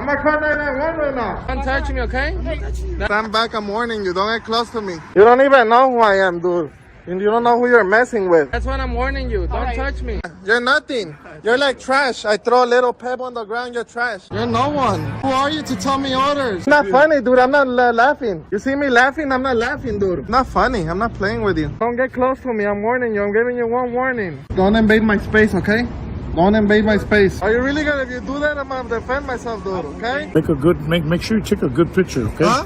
gonna call 911 right now. Don't touch me, okay? Stand back, I'm warning you. Don't get close to me. You don't even know who I am, dude. You don't know who you're messing with. That's what I'm warning you. Don't touch me. You're nothing. You're like trash. I throw a little pebble on the ground, you're trash. You're no one. Who are you to tell me orders? It's not funny, dude. I'm not laughing. You see me laughing? I'm not laughing, dude. Not funny. I'm not playing with you. Don't get close to me. I'm warning you. I'm giving you one warning. Don't invade my space, okay? Don't invade my space. Are you really gonna, if you do that, I'm gonna defend myself, dude, okay? Make sure you take a good picture, okay? Huh?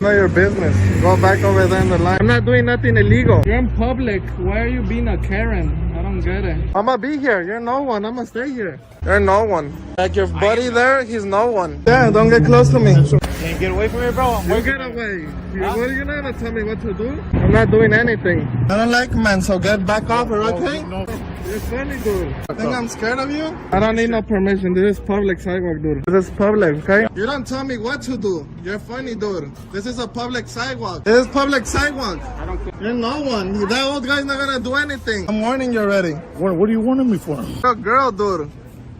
Not your business. Go back over there in the line. I'm not doing nothing illegal. You're in public. Why are you being a Karen? I don't get it. I'm gonna be here. You're no one. I'm gonna stay here. You're no one. Like your buddy there, he's no one. Yeah, don't get close to me. Can't get away from me, bro. You get away. You're not gonna tell me what to do? I'm not doing anything. I don't like men, so get back off her, okay? No. You're funny, dude. Think I'm scared of you? I don't need no permission. This is public sidewalk, dude. This is public, okay? You don't tell me what to do. You're funny, dude. This is a public sidewalk. This is public sidewalk. You're no one. That old guy's not gonna do anything. I'm warning you already. What are you warning me for? You're a girl, dude.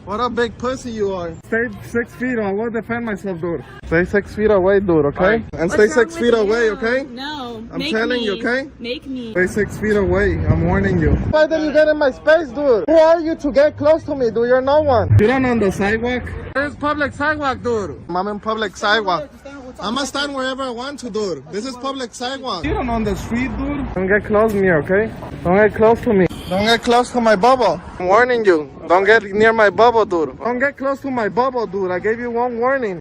What a big pussy you are. Stay 6 feet or I will defend myself, dude. Stay 6 feet away, dude, okay? And stay 6 feet away, okay? No. I'm telling you, okay? Make me. Stay 6 feet away. I'm warning you. Why did you get in my space, dude? Who are you to get close to me, dude? You're no one. You don't on the sidewalk? This is public sidewalk, dude. I'm in public sidewalk. I'm gonna stand wherever I want to, dude. This is public sidewalk. You don't on the street, dude. Don't get close to me, okay? Don't get close to me. Don't get close to my bubble. I'm warning you. Don't get near my bubble, dude. Don't get close to my bubble, dude. I gave you one warning.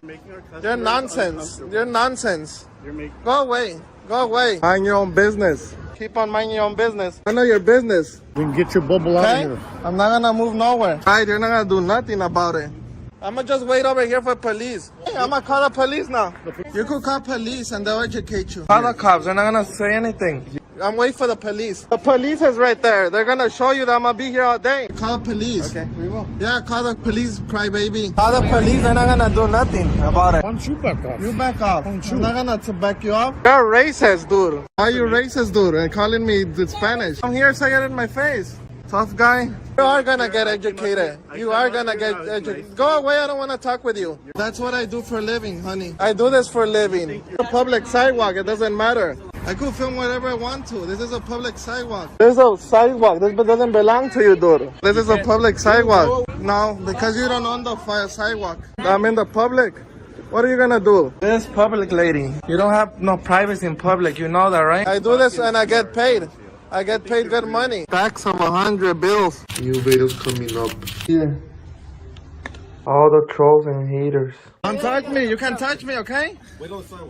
You're nonsense. You're nonsense. Go away. Go away. Mind your own business. Keep on minding your own business. I know your business. Then get your bubble out Okay? of here. I'm not gonna move nowhere. Alright, you're not gonna do nothing about it. I'm gonna just wait over here for police. Hey, I'm gonna call the police now. You could call police and they'll educate you. Call the cops. They're not gonna say anything. I'm waiting for the police. The police is right there. They're gonna show you that I'm gonna be here all day. Call police. Okay, we will. Yeah, call the police, crybaby. Call the police. They're not gonna do nothing about it. Why don't you back off? You back off. I'm not gonna back you up. You're racist, dude. Why are you racist, dude? And calling me the Spanish. I'm here, say it in my face. Tough guy. You are gonna get educated. You are gonna get educated. Go away, I don't wanna talk with you. That's what I do for a living, honey. I do this for a living. A public sidewalk, it doesn't matter. I could film whatever I want to. This is a public sidewalk. This is a sidewalk. This doesn't belong to you, dude. This is a public sidewalk. No, because you don't own the sidewalk. I'm in the public. What are you gonna do? This public, lady. You don't have no privacy in public. You know that, right? I do this and I get paid. I get paid good money. Stacks of 100 bills. New videos coming up. Yeah. All the trolls and haters. Don't touch me. You can't touch me, okay?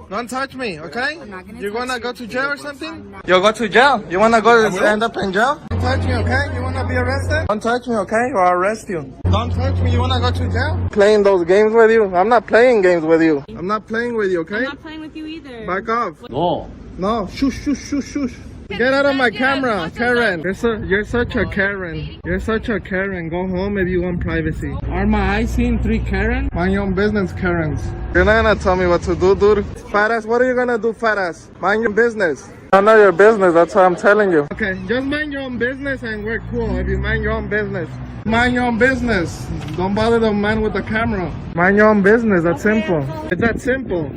Don't touch me, okay? You wanna go to jail or something? You'll go to jail. You wanna go end up in jail? Don't touch me, okay? You wanna be arrested? Don't touch me, okay? Or I'll arrest you. Don't touch me. You wanna go to jail? Playing those games with you? I'm not playing games with you. I'm not playing with you, okay? I'm not playing with you either. Back off. No. No. Shush, shush, shush, shush. Get out of my camera, Karen. You're such a Karen. You're such a Karen. Go home if you want privacy. Are my eyes seeing 3 Karen? Mind your own business, Karens. You're not gonna tell me what to do, dude. Fat ass, what are you gonna do, fat ass? Mind your business. I know your business, that's what I'm telling you. Okay, just mind your own business and we're cool if you mind your own business. Mind your own business. Don't bother the man with the camera. Mind your own business, that's simple. It's that simple.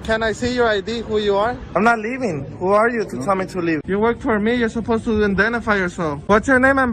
Can I see your ID, who you are? I'm not leaving. Who are you to tell me to leave? You work for me, you're supposed to identify yourself. What's your name and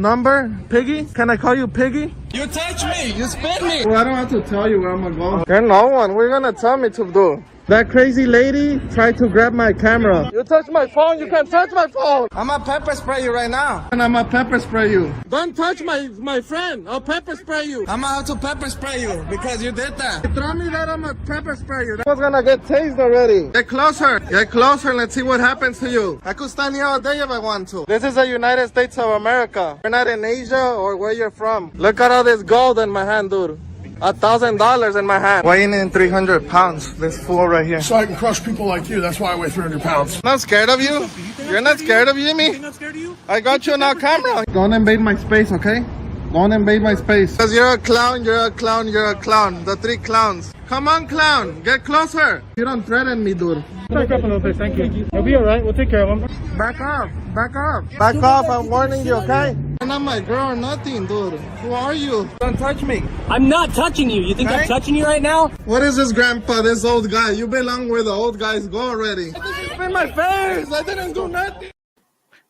number? Piggy? Can I call you Piggy? You touch me! You spit me! Well, I don't have to tell you where I'm gonna go. You're no one. What are you gonna tell me to do? That crazy lady tried to grab my camera. You touch my phone, you can't touch my phone. I'm gonna pepper spray you right now. And I'm gonna pepper spray you. Don't touch my friend. I'll pepper spray you. I'm gonna have to pepper spray you because you did that. You throw me that, I'm gonna pepper spray you. That was gonna get tased already. Get closer. Get closer and let's see what happens to you. I could stand here all day if I want to. This is the United States of America. You're not in Asia or where you're from. Look at all this gold in my hand, dude. $1,000 in my hand. Weighing in 300 pounds. This fool right here. So I can crush people like you. That's why I weigh 300 pounds. Not scared of you? You're not scared of you, me? I'm not scared of you. I got you on our camera. Don't invade my space, okay? Don't invade my space. Because you're a clown, you're a clown, you're a clown. The three clowns. Come on, clown. Get closer. You don't threaten me, dude. Back up a little bit, thank you. It'll be all right. We'll take care of him. Back off. Back off. Back off. I'm warning you, okay? You're not my girl or nothing, dude. Who are you? Don't touch me. I'm not touching you. You think I'm touching you right now? What is this, grandpa? This old guy. You belong where the old guys go already. It's in my face. I didn't do nothing.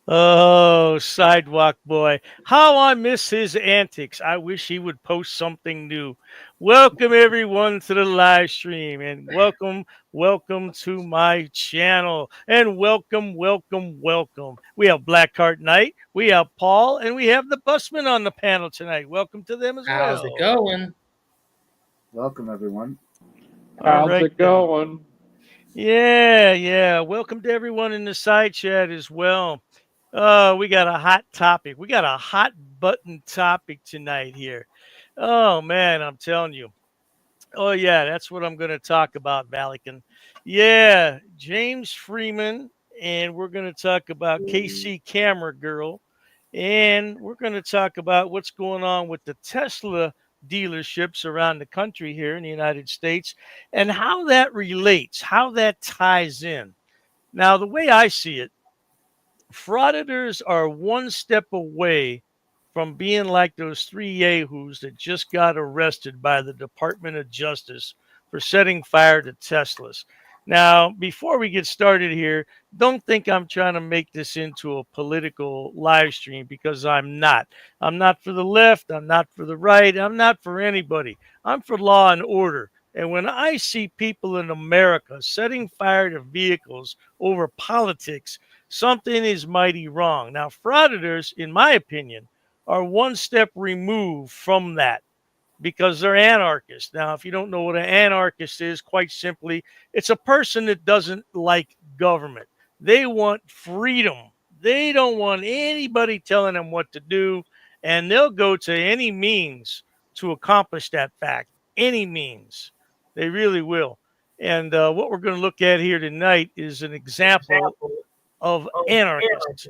Oh, sidewalk boy. How I miss his antics. I wish he would post something new. Welcome everyone to the live stream, and welcome to my channel, and welcome. We have Blackheart Knight, we have Paul, and we have the Busman on the panel tonight. Welcome to them as well. How's it going? Welcome, everyone. How's it going? Yeah. Welcome to everyone in the side chat as well. We got a hot topic. We got a hot button topic tonight here. Oh, man, I'm telling you. Oh, yeah, that's what I'm going to talk about, Valican. Yeah, James Freeman, and we're going to talk about KC Camera Girl, and we're going to talk about what's going on with the Tesla dealerships around the country here in the United States and how that relates, how that ties in. Now, the way I see it, frauditors are one step away from being like those three yahoos that just got arrested by the Department of Justice for setting fire to Teslas. Now, before we get started here, don't think I'm trying to make this into a political live stream, because I'm not. I'm not for the left. I'm not for the right. I'm not for anybody. I'm for law and order. And when I see people in America setting fire to vehicles over politics, something is mighty wrong. Now, frauditors, in my opinion, are one step removed from that because they're anarchists. Now, if you don't know what an anarchist is, quite simply, it's a person that doesn't like government. They want freedom. They don't want anybody telling them what to do, and they'll go to any means to accomplish that fact. Any means. They really will. And what we're going to look at here tonight is an example of anarchists.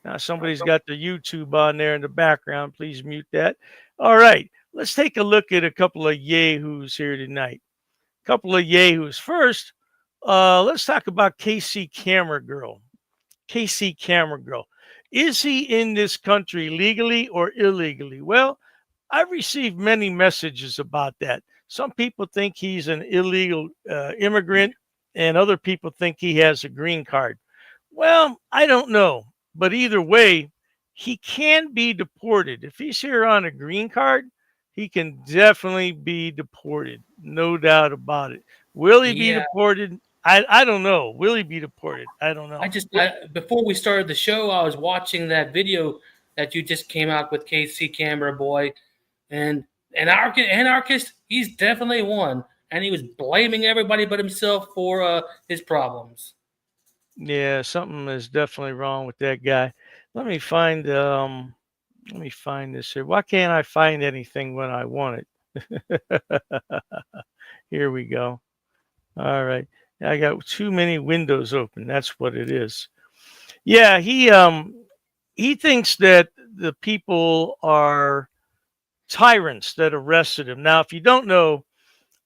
Now, somebody's got the YouTube on there in the background. Please mute that. All right. Let's take a look at a couple of yahoos here tonight. A couple of yahoos. First, let's talk about KC Camera Girl. KC Camera Girl. Is he in this country legally or illegally? Well, I've received many messages about that. Some people think he's an illegal immigrant, and other people think he has a green card. Well, I don't know. But either way, he can be deported. If he's here on a green card, he can definitely be deported. No doubt about it. Will he be deported? I don't know. Will he be deported? I don't know. Before we started the show, I was watching that video that you just came out with, KC Camera Boy. And anarchist, he's definitely one. And he was blaming everybody but himself for his problems. Yeah, something is definitely wrong with that guy. Let me find this here. Why can't I find anything when I want it? Here we go. All right. I got too many windows open. That's what it is. Yeah, he thinks that the people are tyrants that arrested him. Now, if you don't know,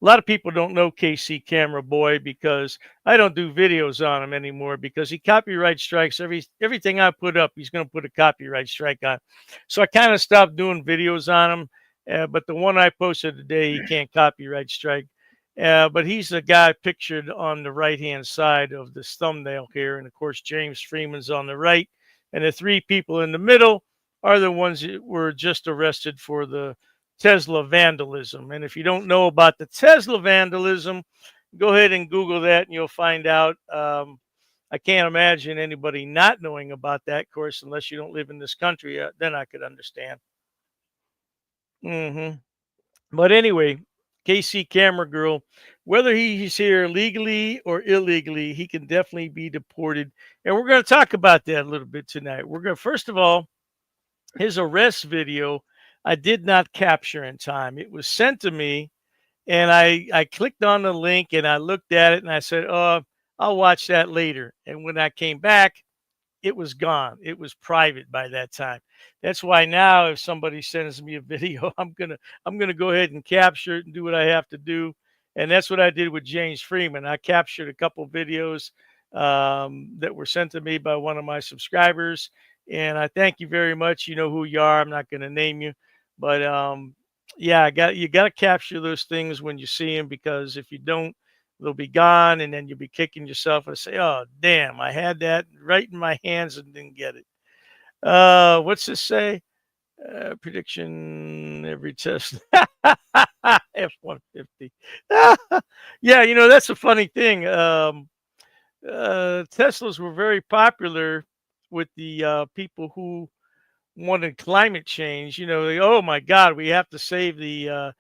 a lot of people don't know KC Camera Boy because I don't do videos on him anymore because he copyright strikes everything I put up. He's going to put a copyright strike on. So I kind of stopped doing videos on him. But the one I posted today, he can't copyright strike. But he's the guy pictured on the right-hand side of this thumbnail here. And, of course, James Freeman's on the right. And the three people in the middle are the ones that were just arrested for the Tesla vandalism. And if you don't know about the Tesla vandalism, go ahead and Google that and you'll find out. I can't imagine anybody not knowing about that, of course, unless you don't live in this country. Then I could understand. But anyway, KC Camera Girl, whether he's here legally or illegally, he can definitely be deported. And we're going to talk about that a little bit tonight. We're going to, first of all, his arrest video, I did not capture in time. It was sent to me, and I clicked on the link, and I looked at it, and I said, I'll watch that later. And when I came back, it was gone. It was private by that time. That's why now if somebody sends me a video, I'm gonna go ahead and capture it and do what I have to do. And that's what I did with James Freeman. I captured a couple videos that were sent to me by one of my subscribers, and I thank you very much. You know who you are. I'm not going to name you, but yeah, you got to capture those things when you see them, because if you don't, they'll be gone, and then you'll be kicking yourself and say, "Oh, damn, I had that right in my hands and didn't get it." What's this say? Prediction every test. F-150. Yeah, you know, that's a funny thing. Teslas were very popular with the people who wanted climate change. You know, oh my God, we have to save the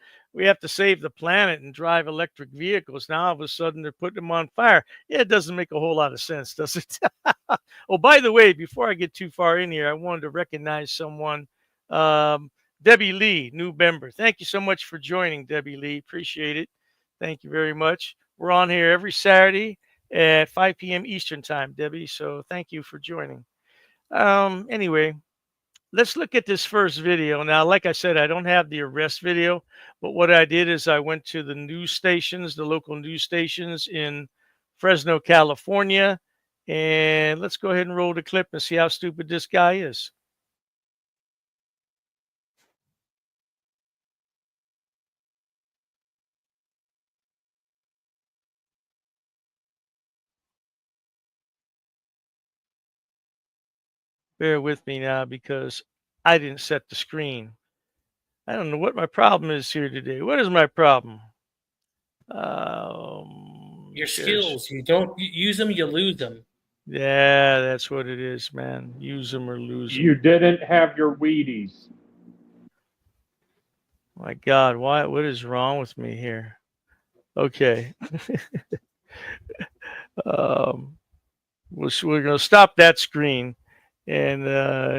planet and drive electric vehicles. Now all of a sudden they're putting them on fire. Yeah, it doesn't make a whole lot of sense, does it? Oh, by the way, before I get too far in here, I wanted to recognize someone. Debbie Lee, new member. Thank you so much for joining, Debbie Lee. Appreciate it. Thank you very much. We're on here every Saturday at 5 p.m. Eastern time, Debbie. So thank you for joining. Anyway, let's look at this first video. Now, like I said, I don't have the arrest video, but what I did is I went to the news stations, the local news stations in Fresno, California, and let's go ahead and roll the clip and see how stupid this guy is. Bear with me now because I didn't set the screen. I don't know what my problem is here today. What is my problem? Your skills. You don't use them, you lose them. Yeah, that's what it is, man. Use them or lose them. You didn't have your Wheaties. My God, what is wrong with me here? Okay. We're going to stop that screen. And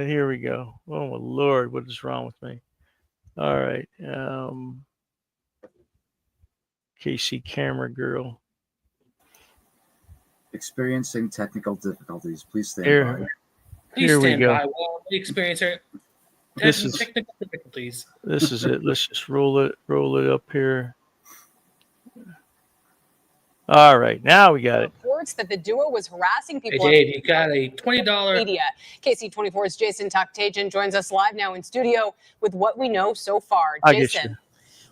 here we go. Oh, my Lord, what is wrong with me? All right. KC camera girl. Experiencing technical difficulties. Please stand by. Please Here we stand go. by while we experience our technical difficulties. This is it. Let's just roll it up here. All right, now we got it. Reports that the duo was harassing people. Hey, Dave, you got a $20 media. KC24's Jason Taktajan joins us live now in studio with what we know so far. Jason.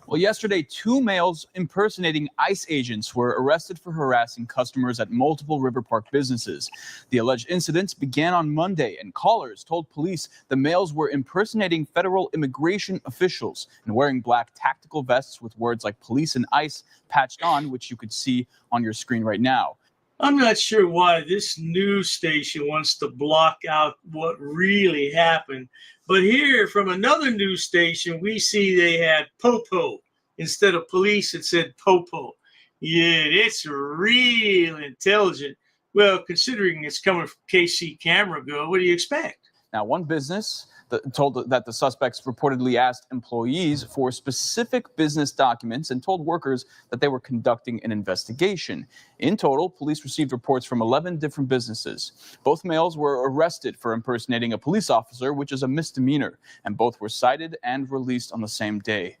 Well, yesterday, 2 males impersonating ICE agents were arrested for harassing customers at multiple River Park businesses. The alleged incidents began on Monday, and callers told police the males were impersonating federal immigration officials and wearing black tactical vests with words like police and ICE patched on, which you could see on your screen right now. I'm not sure why this news station wants to block out what really happened. But here from another news station, we see they had Popo. Instead of police, it said Popo. Yeah, it's real intelligent. Well, considering it's coming from KC Camera Girl, what do you expect? Now, one business told that the suspects reportedly asked employees for specific business documents and told workers that they were conducting an investigation. In total, police received reports from 11 different businesses. Both males were arrested for impersonating a police officer, which is a misdemeanor, and both were cited and released on the same day.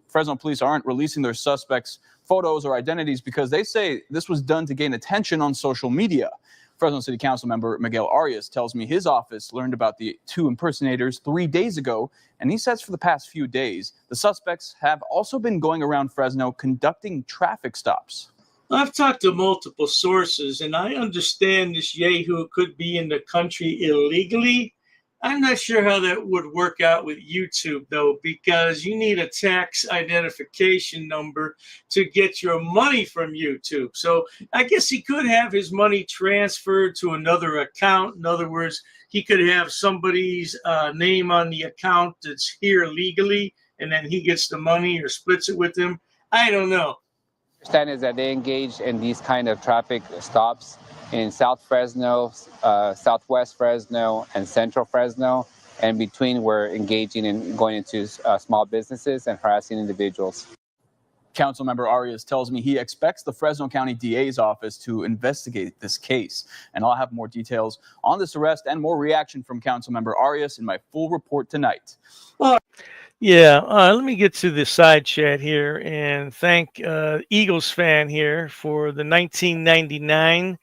Fresno police aren't releasing their suspects' photos or identities because they say this was done to gain attention on social media. Fresno City Council member Miguel Arias tells me his office learned about the 2 impersonators 3 days ago, and he says for the past few days, the suspects have also been going around Fresno conducting traffic stops. I've talked to multiple sources, and I understand this yahoo could be in the country illegally. I'm not sure how that would work out with YouTube, though, because you need a tax identification number to get your money from YouTube. So I guess he could have his money transferred to another account. In other words, he could have somebody's name on the account that's here legally, and then he gets the money or splits it with them. I don't know. Understand is that they engage in these kind of traffic stops in South Fresno, Southwest Fresno, and Central Fresno, and between we're engaging in going into small businesses and harassing individuals. Councilmember Arias tells me he expects the Fresno County DA's office to investigate this case. And I'll have more details on this arrest and more reaction from Councilmember Arias in my full report tonight. Yeah, let me get to the side chat here and thank Eagles fan here for the 1999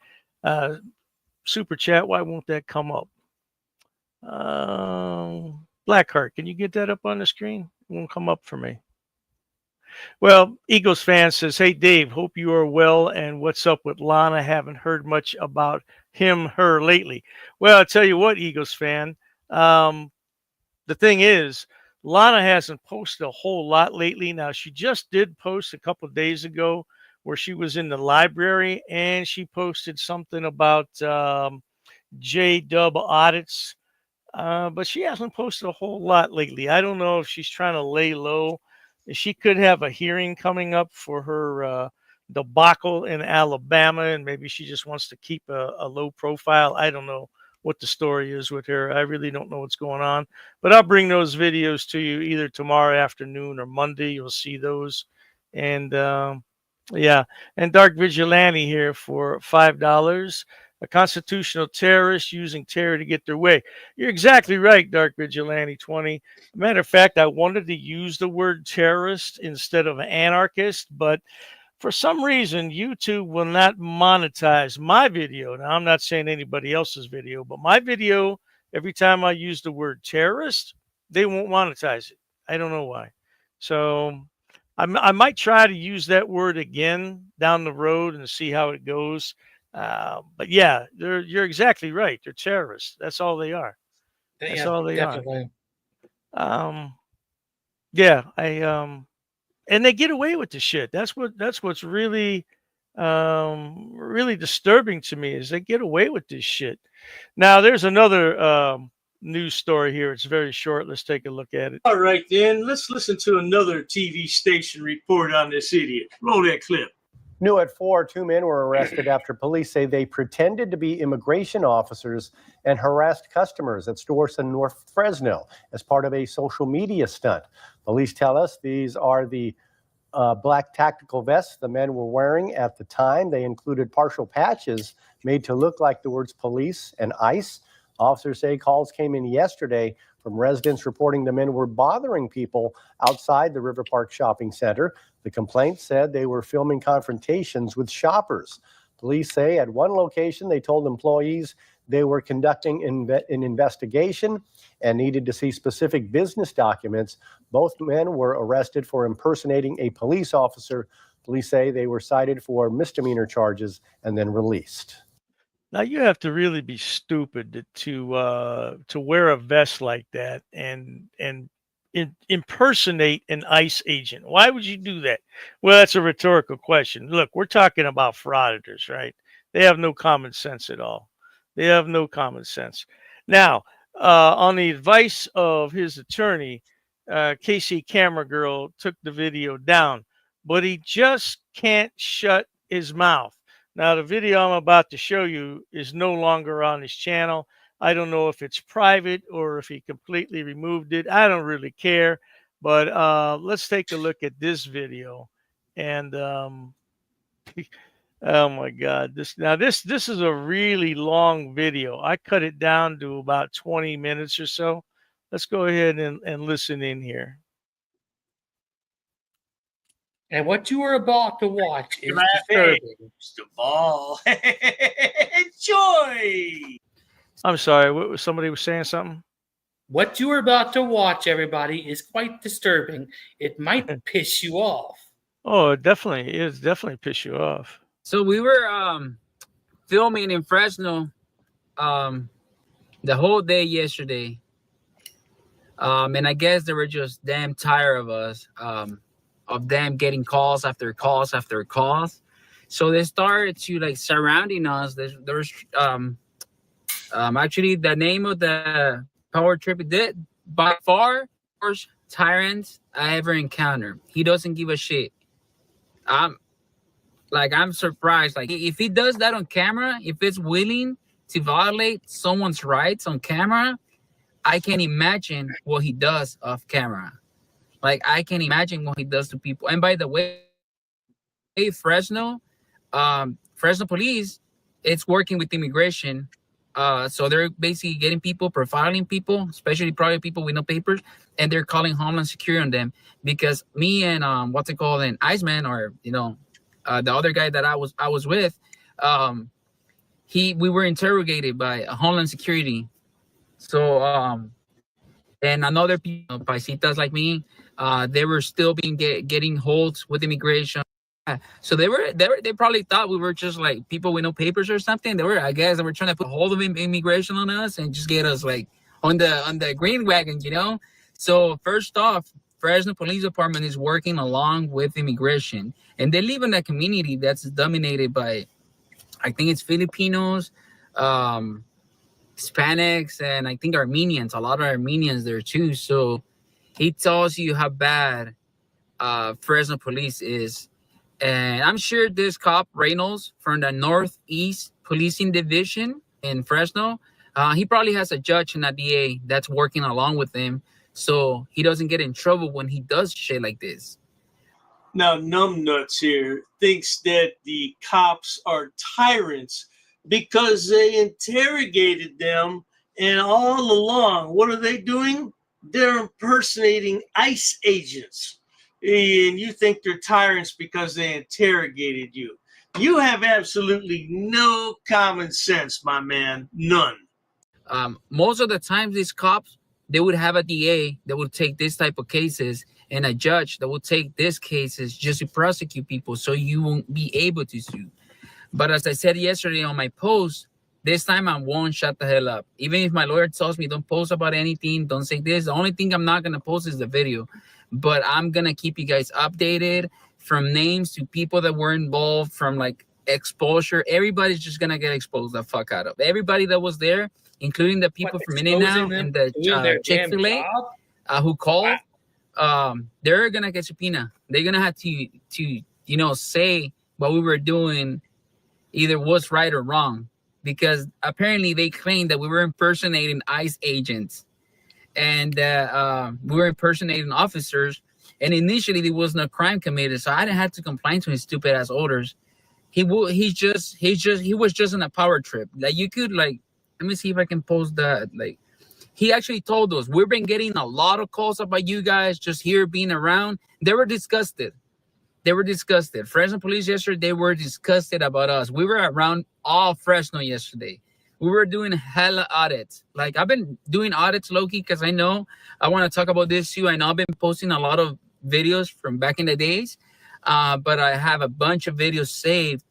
super chat. Why won't that come up? Blackheart, can you get that up on the screen? It won't come up for me. Well, Eagles fan says, hey, Dave, hope you are well. And what's up with Lana? Haven't heard much about her lately. Well, I'll tell you what, Eagles fan. The thing is, Lana hasn't posted a whole lot lately. Now, she just did post a couple of days ago where she was in the library and she posted something about J-Dub audits. But she hasn't posted a whole lot lately. I don't know if she's trying to lay low. She could have a hearing coming up for her debacle in Alabama, and maybe she just wants to keep a low profile. I don't know what the story is with her. I really don't know what's going on. But I'll bring those videos to you either tomorrow afternoon or Monday. You'll see those. And yeah, and Dark Vigilante here for $5. A constitutional terrorist using terror to get their way. You're exactly right, Dark Vigilante 20. Matter of fact, I wanted to use the word terrorist instead of anarchist, but for some reason, YouTube will not monetize my video. Now, I'm not saying anybody else's video, but my video, every time I use the word terrorist, they won't monetize it. I don't know why. So I might try to use that word again down the road and see how it goes. But yeah, you're exactly right. They're terrorists. That's all they are. That's all they definitely. are. Yeah, and they get away with the shit. That's what's really really disturbing to me is they get away with this shit. Now there's another news story here. It's very short. Let's take a look at it. All right, then let's listen to another TV station report on this idiot. Roll that clip. New at 4, 2 men were arrested after police say they pretended to be immigration officers and harassed customers at stores in North Fresno as part of a social media stunt. Police tell us these are the black tactical vests the men were wearing at the time. They included partial patches made to look like the words police and ICE. Officers say calls came in yesterday from residents reporting the men were bothering people outside the River Park Shopping Center. The complaint said they were filming confrontations with shoppers. Police say at one location they told employees they were conducting an investigation and needed to see specific business documents. Both men were arrested for impersonating a police officer. Police say they were cited for misdemeanor charges and then released. Now you have to really be stupid to wear a vest like that and impersonate an ICE agent. Why would you do that? Well, that's a rhetorical question. Look, we're talking about frauditors, right? They have no common sense at all. They have no common sense. Now, on the advice of his attorney, Casey Camera Girl took the video down, but he just can't shut his mouth. Now, the video I'm about to show you is no longer on his channel. I don't know if it's private or if he completely removed it. I don't really care. But let's take a look at this video. And oh my God, this is a really long video. I cut it down to about 20 minutes or so. Let's go ahead and listen in here. And what you are about to watch is disturbing. The ball. Enjoy. I'm sorry. Somebody was saying something? What you are about to watch, everybody, is quite disturbing. It might piss you off. Oh, it definitely is. Definitely piss you off. So we were filming in Fresno the whole day yesterday. And I guess they were just damn tired of us. Of them getting calls after calls after calls. So they started to like surrounding us. There's actually the name of the power trip did by far worst tyrant I ever encountered. He doesn't give a shit. I'm surprised. Like if he does that on camera, if it's willing to violate someone's rights on camera, I can imagine what he does off camera. Like, I can imagine what he does to people. And by the way, Fresno, Fresno police, it's working with immigration. So they're basically getting people, profiling people, especially probably people with no papers, and they're calling Homeland Security on them because me and what's it called, and Iceman, or the other guy that I was with, we were interrogated by Homeland Security. So and another people, paisitas like me, they were still getting holds with immigration. So they probably thought we were just like people with no papers or something. I guess they were trying to put hold of immigration on us and just get us like on the green wagon, So first off, Fresno Police Department is working along with immigration, and they live in a community that's dominated by, I think it's Filipinos, Hispanics, and I think Armenians. A lot of Armenians there too. So he tells you how bad Fresno police is. And I'm sure this cop, Reynolds, from the Northeast Policing Division in Fresno, he probably has a judge and a DA that's working along with him, so he doesn't get in trouble when he does shit like this. Now, numbnuts here thinks that the cops are tyrants because they interrogated them, and all along, what are they doing? They're impersonating ICE agents. And you think they're tyrants because they interrogated you. You have absolutely no common sense, my man. None. Most of the time, these cops, they would have a DA that would take this type of cases and a judge that would take these cases just to prosecute people so you won't be able to sue. But as I said yesterday on my post, this time I won't shut the hell up. Even if my lawyer tells me don't post about anything, don't say this, the only thing I'm not going to post is the video. But I'm going to keep you guys updated from names to people that were involved, from like exposure. Everybody's just going to get exposed the fuck out of. Everybody that was there, including the people from In-N-Out and the Chick-fil-A who called, they're going to get subpoena. They're going to have to say what we were doing either was right or wrong, because apparently they claimed that we were impersonating ICE agents. And we were impersonating officers, and initially there was no crime committed, so I didn't have to complain to his stupid ass orders. He was just in a power trip. Like, you could, like, let me see if I can post that. Like, he actually told us, we've been getting a lot of calls about you guys just here being around. They were disgusted. Fresno police yesterday, they were disgusted about us. We were around all Fresno yesterday. We were doing hella audits. Like, I've been doing audits low-key because I know I want to talk about this too. I know I've been posting a lot of videos from back in the days, but I have a bunch of videos saved.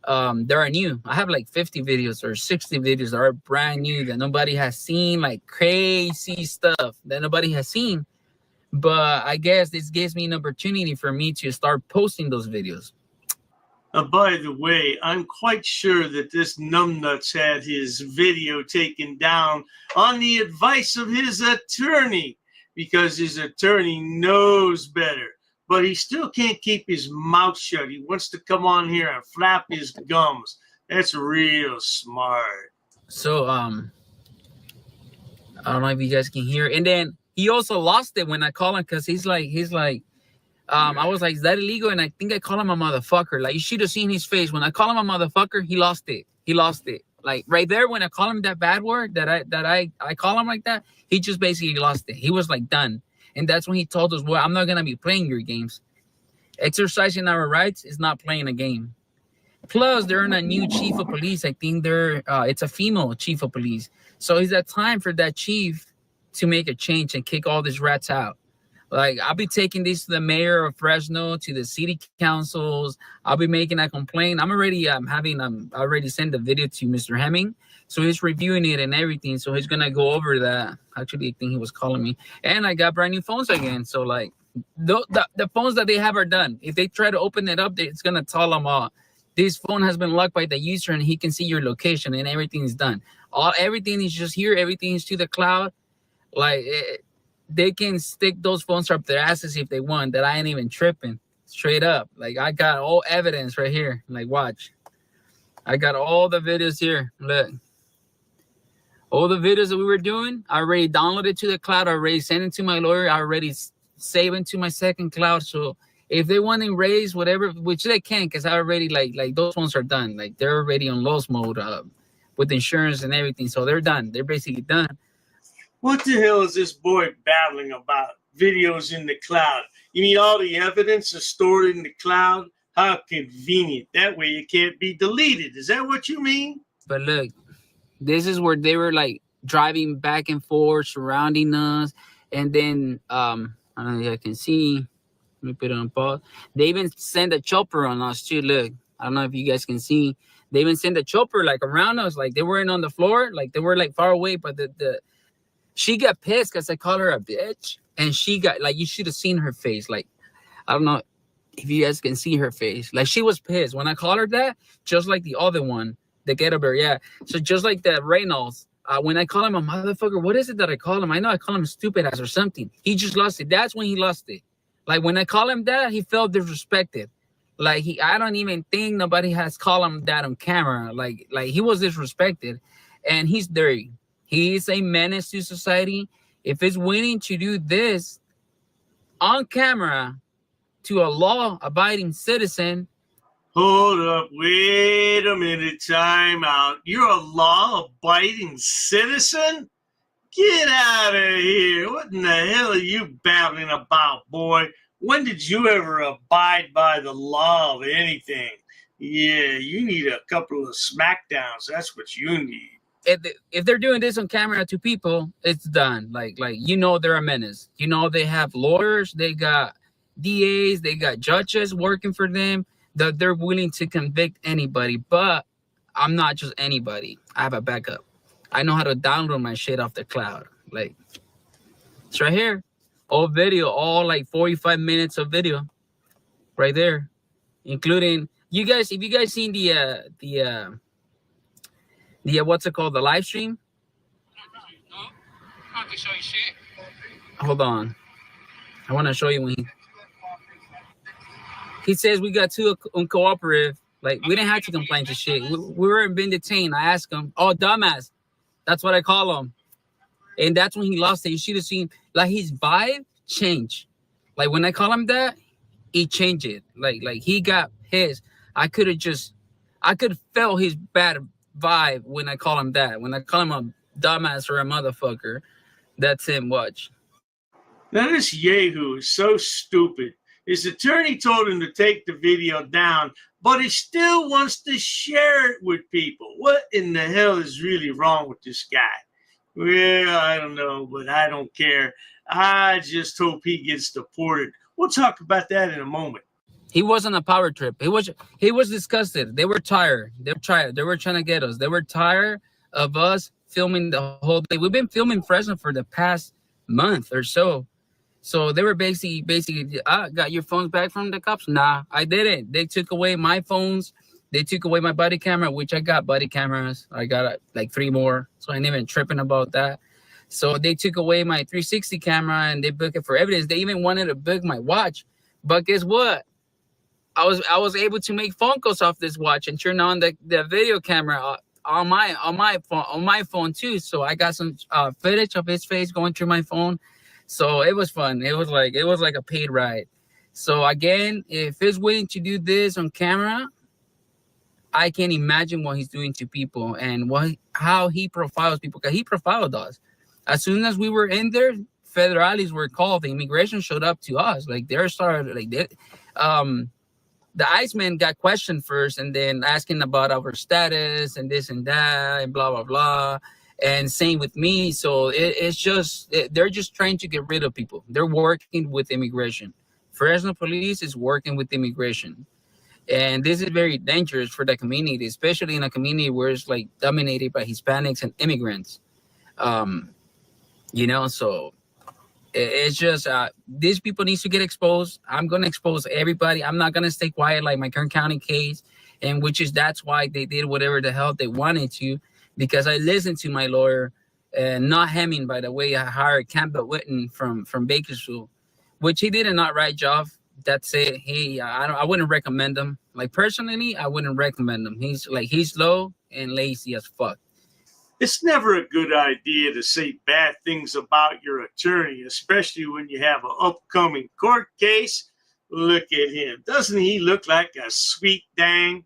They are new. I have like 50 videos or 60 videos that are brand new that nobody has seen, like crazy stuff that nobody has seen. But I guess this gives me an opportunity for me to start posting those videos. By the way, I'm quite sure that this numbnuts had his video taken down on the advice of his attorney, because his attorney knows better. But he still can't keep his mouth shut. He wants to come on here and flap his gums. That's real smart. So, I don't know if you guys can hear. And then he also lost it when I call him, because he's like, I was like, is that illegal? And I think I call him a motherfucker. Like, you should have seen his face. When I call him a motherfucker, he lost it. Like, right there, when I call him that bad word that I call him like that, he just basically lost it. He was like done. And that's when he told us, well, I'm not going to be playing your games. Exercising our rights is not playing a game. Plus, they're in a new chief of police. I think it's a female chief of police. So it's that time for that chief to make a change and kick all these rats out. Like, I'll be taking this to the mayor of Fresno, to the city councils. I'll be making a complaint. I already sent the video to Mr. Hemming. So he's reviewing it and everything. So he's going to go over that. Actually, I think he was calling me. And I got brand new phones again. So, like, the phones that they have are done. If they try to open it up, it's going to tell them, this phone has been locked by the user and he can see your location and everything is done. Everything is just here. Everything is to the cloud. Like, they can stick those phones up their asses if they want, that I ain't even tripping. Straight up. Like, I got all evidence right here. Like, watch. I got all the videos here. Look. All the videos that we were doing, I already downloaded to the cloud. I already sent it to my lawyer. I already saved it to my second cloud. So if they want to raise whatever, which they can, because I already like those ones are done. Like they're already on loss mode with insurance and everything, so they're done. They're basically done. What the hell is this boy babbling about? Videos in the cloud. You mean all the evidence is stored in the cloud? How convenient. That way it can't be deleted. Is that what you mean? But look, this is where they were like driving back and forth, surrounding us, and then I don't know if I can see. Let me put it on pause. They even sent a chopper on us too. Look, I don't know if you guys can see. They even sent a chopper like around us, like they weren't on the floor, like they were like far away. But she got pissed because I called her a bitch, and she got like, you should have seen her face. Like I don't know if you guys can see her face. Like she was pissed when I called her that, just like the other one, the Ghetto Bear. Yeah. So just like that Reynolds. When I call him a motherfucker, what is it that I call him? I know I call him stupid ass or something. He just lost it. That's when he lost it. Like when I call him that, he felt disrespected. Like I don't even think nobody has called him that on camera. Like he was disrespected, and he's dirty. He is a menace to society. If it's willing to do this on camera to a law-abiding citizen. Hold up, wait a minute, time out. You're a law-abiding citizen? Get out of here. What in the hell are you babbling about, boy? When did you ever abide by the law of anything? Yeah, you need a couple of smackdowns. That's what you need. If they're doing this on camera to people, it's done. Like you know they're a menace. You know they have lawyers, they got DAs, they got judges working for them, that they're willing to convict anybody. But I'm not just anybody. I have a backup. I know how to download my shit off the cloud. Like it's right here. All video, all like 45 minutes of video right there, including you guys. If you guys seen the what's it called, the live stream? Hold on, I want to show you when he says we got too uncooperative. Like we didn't have to complain to shit. We weren't being detained. I asked him, oh dumbass, that's what I call him, and that's when he lost it. You should have seen like his vibe change. Like when I call him that, he changed it. Like he got his. I could feel his bad vibe when I call him that. When I call him a dumbass or a motherfucker, that's him. Watch. Now this Yahoo is so stupid. His attorney told him to take the video down, but he still wants to share it with people. What in the hell is really wrong with this guy? Well, I don't know, but I don't care. I just hope he gets deported. We'll talk about that in a moment. He wasn't a power trip. He was disgusted. They were tired. They were trying to get us. They were tired of us filming the whole day. We've been filming Fresno for the past month or so. So they were basically, got your phones back from the cops? Nah, I didn't. They took away my phones. They took away my body camera, which I got body cameras. I got like 3 more. So I ain't even tripping about that. So they took away my 360 camera and they booked it for evidence. They even wanted to book my watch. But guess what? I was able to make phone calls off this watch and turn on the video camera on my phone too. So I got some footage of his face going through my phone. So it was fun. It was like a paid ride. So again, if he's willing to do this on camera, I can imagine what he's doing to people and how he profiles people. Because he profiled us. As soon as we were in there, federales were called. The immigration showed up to us. Like they started like that. The Iceman got questioned first, and then asking about our status and this and that and blah blah blah. And same with me. So they're just trying to get rid of people. They're working with immigration. Fresno police is working with immigration. And this is very dangerous for the community, especially in a community where it's like dominated by Hispanics and immigrants. So it's just these people need to get exposed. I'm going to expose everybody. I'm not going to stay quiet like my Kern County case, and that's why they did whatever the hell they wanted to, because I listened to my lawyer, and not Hemming, by the way. I hired Campbell Witten from Bakersfield, which he did a not right job. That's it. I wouldn't recommend him. Like personally, I wouldn't recommend him. He's slow and lazy as fuck. It's never a good idea to say bad things about your attorney, especially when you have an upcoming court case. Look at him. Doesn't he look like a sweet dang?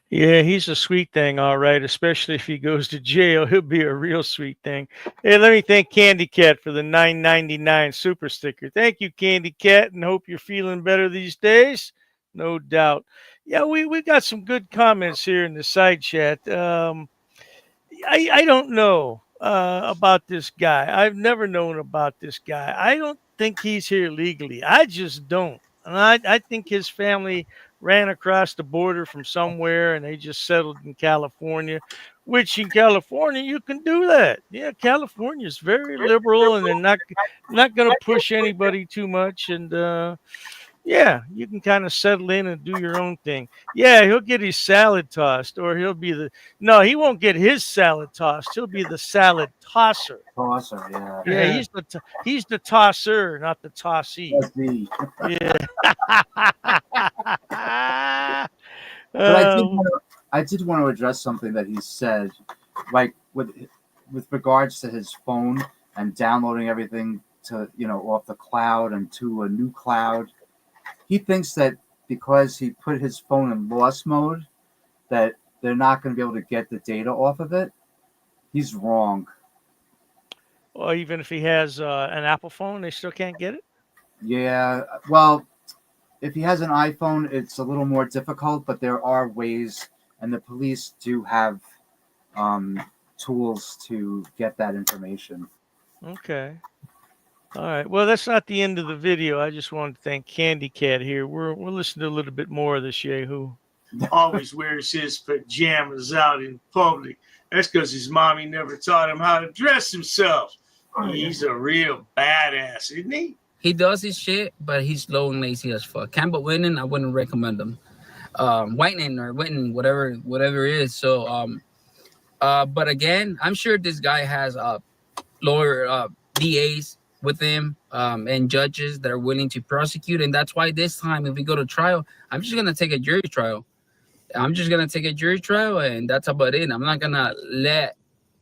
Yeah, he's a sweet thing, all right. Especially if he goes to jail, he'll be a real sweet thing. Hey, let me thank Candy Cat for the $9.99 super sticker. Thank you, Candy Cat, and hope you're feeling better these days. No doubt. Yeah, we got some good comments here in the side chat. I don't know about this guy. I've never known about this guy. I don't think he's here legally. I just don't. And I think his family ran across the border from somewhere and they just settled in California, which in California you can do that. Yeah, California is very liberal and they're not going to push anybody too much. And yeah, you can kind of settle in and do your own thing. Yeah, he'll get his salad tossed, or he'll be the no, he won't get his salad tossed. He'll be the salad tosser. Tosser, yeah. Yeah, he's the tosser, not the tossee. That's the. Yeah. But I did want to address something that he said, like with regards to his phone and downloading everything to off the cloud and to a new cloud. He thinks that because he put his phone in lost mode, that they're not going to be able to get the data off of it. He's wrong. Or even if he has an Apple phone, they still can't get it? Yeah, well, if he has an iPhone, it's a little more difficult, but there are ways, and the police do have tools to get that information. Okay. All right. Well, that's not the end of the video. I just wanted to thank Candy Cat here. We're listening to a little bit more of this Yahoo. Always wears his pajamas out in public. That's because his mommy never taught him how to dress himself. He's a real badass, isn't he? He does his shit, but he's slow and lazy as fuck. Campbell Winning, I wouldn't recommend him. Whitening or Whitten, whatever it is. So, but again, I'm sure this guy has lower DAs with him and judges that are willing to prosecute. And that's why this time, if we go to trial, I'm just going to take a jury trial. I'm just going to take a jury trial, and that's about it. I'm not going to let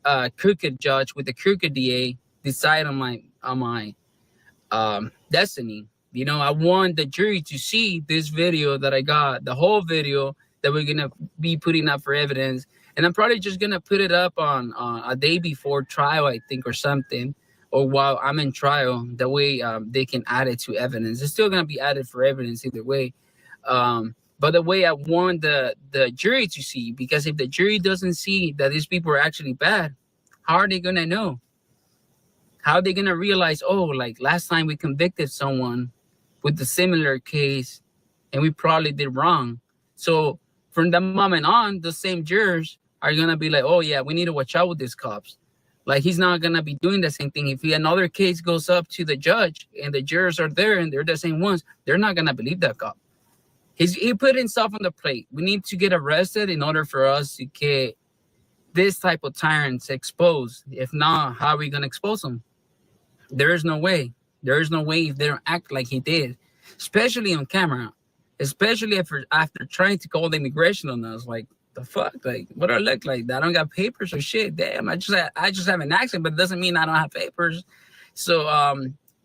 a crooked judge with a crooked DA decide on my destiny. You know, I want the jury to see this video that I got, the whole video that we're going to be putting up for evidence. And I'm probably just going to put it up on a day before trial, I think, or something, or while I'm in trial. That way they can add it to evidence. It's still going to be added for evidence either way. But the way I want the jury to see, because if the jury doesn't see that these people are actually bad, how are they going to know? How are they going to realize, oh, like last time we convicted someone with a similar case and we probably did wrong. So from that moment on, the same jurors are going to be like, oh, yeah, we need to watch out with these cops. Like, he's not going to be doing the same thing. If another case goes up to the judge and the jurors are there and they're the same ones, they're not going to believe that cop. He put himself on the plate. We need to get arrested in order for us to get this type of tyrants exposed. If not, how are we going to expose them? There is no way. There is no way if they don't act like he did, especially on camera, especially after trying to call the immigration on us. Like, the fuck? Like, what do I look like? I don't got papers or shit. Damn, I just have an accent, but it doesn't mean I don't have papers. So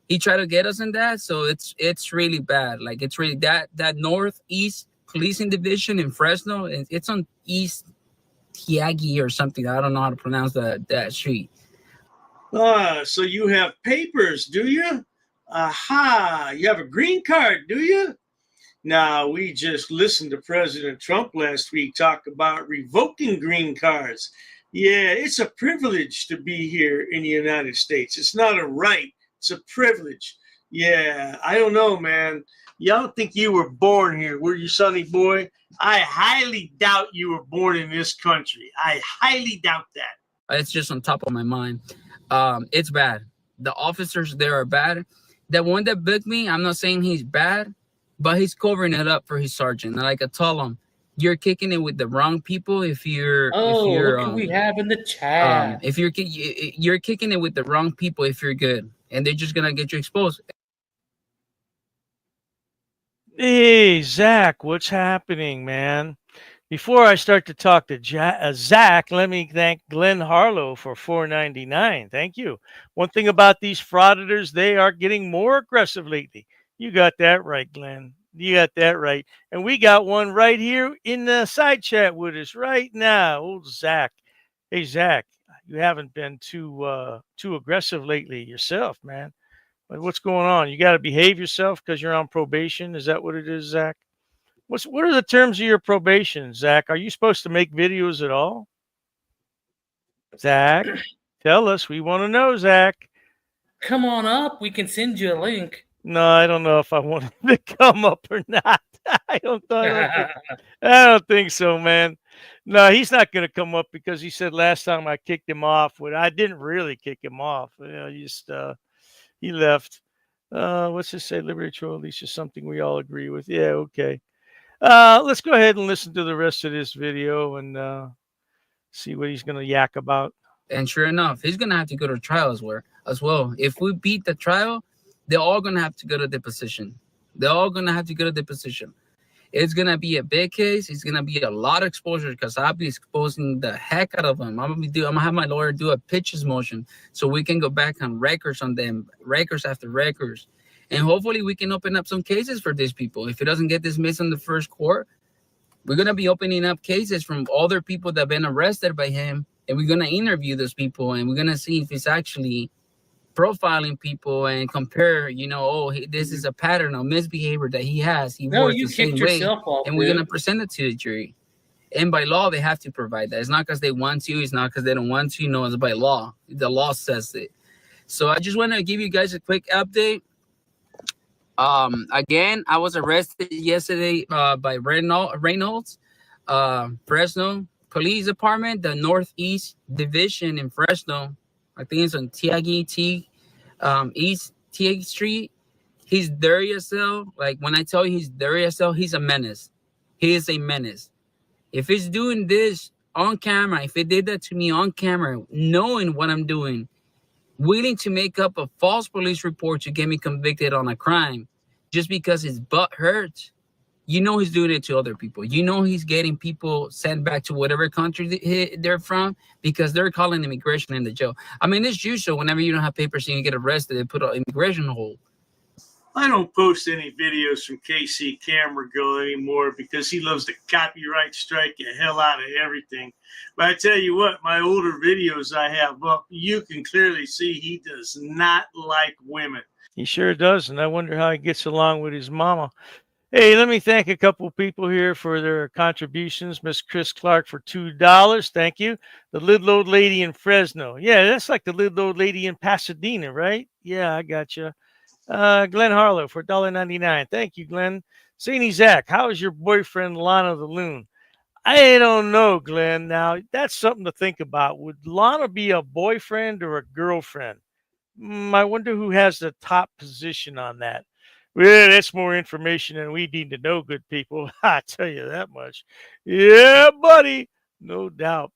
he tried to get us in that. So it's really bad. Like, it's really that Northeast Policing Division in Fresno. It's on East Tiagi or something. I don't know how to pronounce that street. So you have papers, do you? Aha, you have a green card, do you? Now, we just listened to President Trump last week talk about revoking green cards. Yeah, it's a privilege to be here in the United States. It's not a right, it's a privilege. Yeah, I don't know, man. Y'all think you were born here, were you, Sonny boy? I highly doubt you were born in this country. I highly doubt that. It's just on top of my mind. It's bad. The officers there are bad. The one that booked me, I'm not saying he's bad, but he's covering it up for his sergeant. And like I tell him, you're kicking it with the wrong people. If you're look who we have in the chat. If you're kicking it with the wrong people, if you're good, and they're just gonna get you exposed. Hey, Zach, what's happening, man? Before I start to talk to Zach, let me thank Glenn Harlow for $4.99. Thank you. One thing about these frauditors, they are getting more aggressive lately. You got that right, Glenn. You got that right. And we got one right here in the side chat with us right now. Old Zach. Hey, Zach, you haven't been too aggressive lately yourself, man. What's going on? You got to behave yourself because you're on probation. Is that what it is, Zach? What are the terms of your probation, Zach? Are you supposed to make videos at all? Zach, tell us. We want to know, Zach. Come on up. We can send you a link. No, I don't know if I want him to come up or not. I don't think so, man. No, he's not going to come up because he said last time I kicked him off. I didn't really kick him off. He left. Let's just say Liberty Troll, at least is something we all agree with. Yeah, okay. Let's go ahead and listen to the rest of this video and see what he's going to yak about. And sure enough, he's going to have to go to trial as well. If we beat the trial, they're all going to have to go to deposition. They're all going to have to go to deposition. It's going to be a big case. It's going to be a lot of exposure because I'll be exposing the heck out of them. I'm going to have my lawyer do a pitches motion so we can go back on records on them, records after records. And hopefully we can open up some cases for these people. If it doesn't get dismissed in the first court, we're going to be opening up cases from other people that have been arrested by him. And we're going to interview those people and we're going to see if it's actually profiling people and compare, this is a pattern of misbehavior that he has. He works the same way, and we're going to present it to the jury. And by law, they have to provide that. It's not because they want to. It's not because they don't want to. No, it's by law. The law says it. So I just want to give you guys a quick update. Again, I was arrested yesterday by Reynolds, Fresno Police Department, the Northeast Division in Fresno. I think it's on East T Street. He's dirty as hell. Like when I tell you he's dirty as hell, he's a menace. He is a menace. If he's doing this on camera, if he did that to me on camera, knowing what I'm doing, willing to make up a false police report to get me convicted on a crime just because his butt hurts, he's doing it to other people. He's getting people sent back to whatever country they're from because they're calling immigration in the jail. I mean, it's usual whenever you don't have papers and you get arrested, they put an immigration hold. I don't post any videos from KC Camera Girl anymore because he loves to copyright strike the hell out of everything. But I tell you what, my older videos I have up, you can clearly see he does not like women. He sure does, and I wonder how he gets along with his mama. Hey, let me thank a couple people here for their contributions. Miss Chris Clark for $2. Thank you. The Little Old Lady in Fresno. Yeah, that's like the Little Old Lady in Pasadena, right? Yeah, I got you. Glenn Harlow for $1.99. Thank you, Glenn. Saini Zach, how is your boyfriend Lana the Loon? I don't know, Glenn. Now, that's something to think about. Would Lana be a boyfriend or a girlfriend? I wonder who has the top position on that. Well, that's more information than we need to know, good people. I tell you that much. Yeah, buddy. No doubt.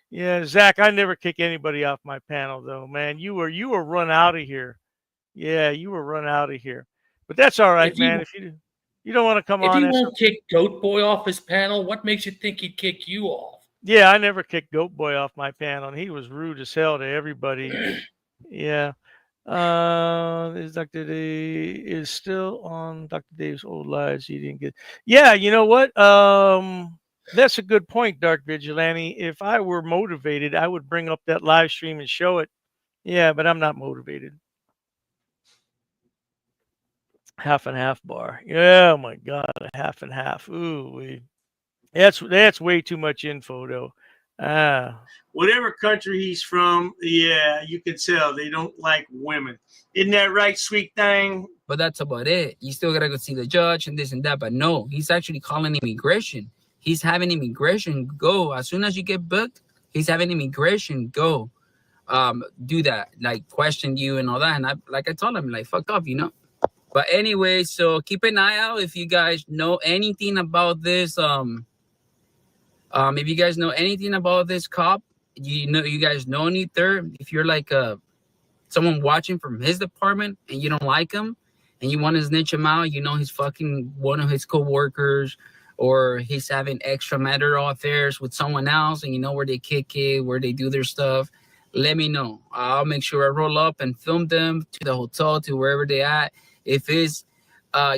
Yeah, Zach, I never kick anybody off my panel, though, man. You were run out of here. Yeah, you were run out of here. But that's all right, man. If you don't want to come on. If he won't kick Goat Boy off his panel, what makes you think he'd kick you off? Yeah, I never kicked Goat Boy off my panel, and he was rude as hell to everybody. Yeah. Is Dr. Dave is still on Dr. Dave's old lives. He didn't get. Yeah, you know what? That's a good point, Dark Vigilante. If I were motivated, I would bring up that live stream and show it. Yeah, but I'm not motivated. Half and half bar. Yeah, oh my God, a half and half. Ooh, that's way too much info, though. Whatever country he's from, yeah, you can tell they don't like women. Isn't that right, sweet thing? But that's about it. You still gotta go see the judge and this and that. But no, he's actually calling immigration. He's having immigration go. As soon as you get booked, he's having immigration go. Do that, like question you and all that. And I told him, like, fuck off, But anyway, so keep an eye out if you guys know anything about this. If you guys know anything about this cop, you guys know anything. If you're like someone watching from his department and you don't like him and you want to snitch him out, he's fucking one of his co-workers or he's having extramarital affairs with someone else and you know where they kick it, where they do their stuff, let me know. I'll make sure I roll up and film them to the hotel, to wherever they at. If it's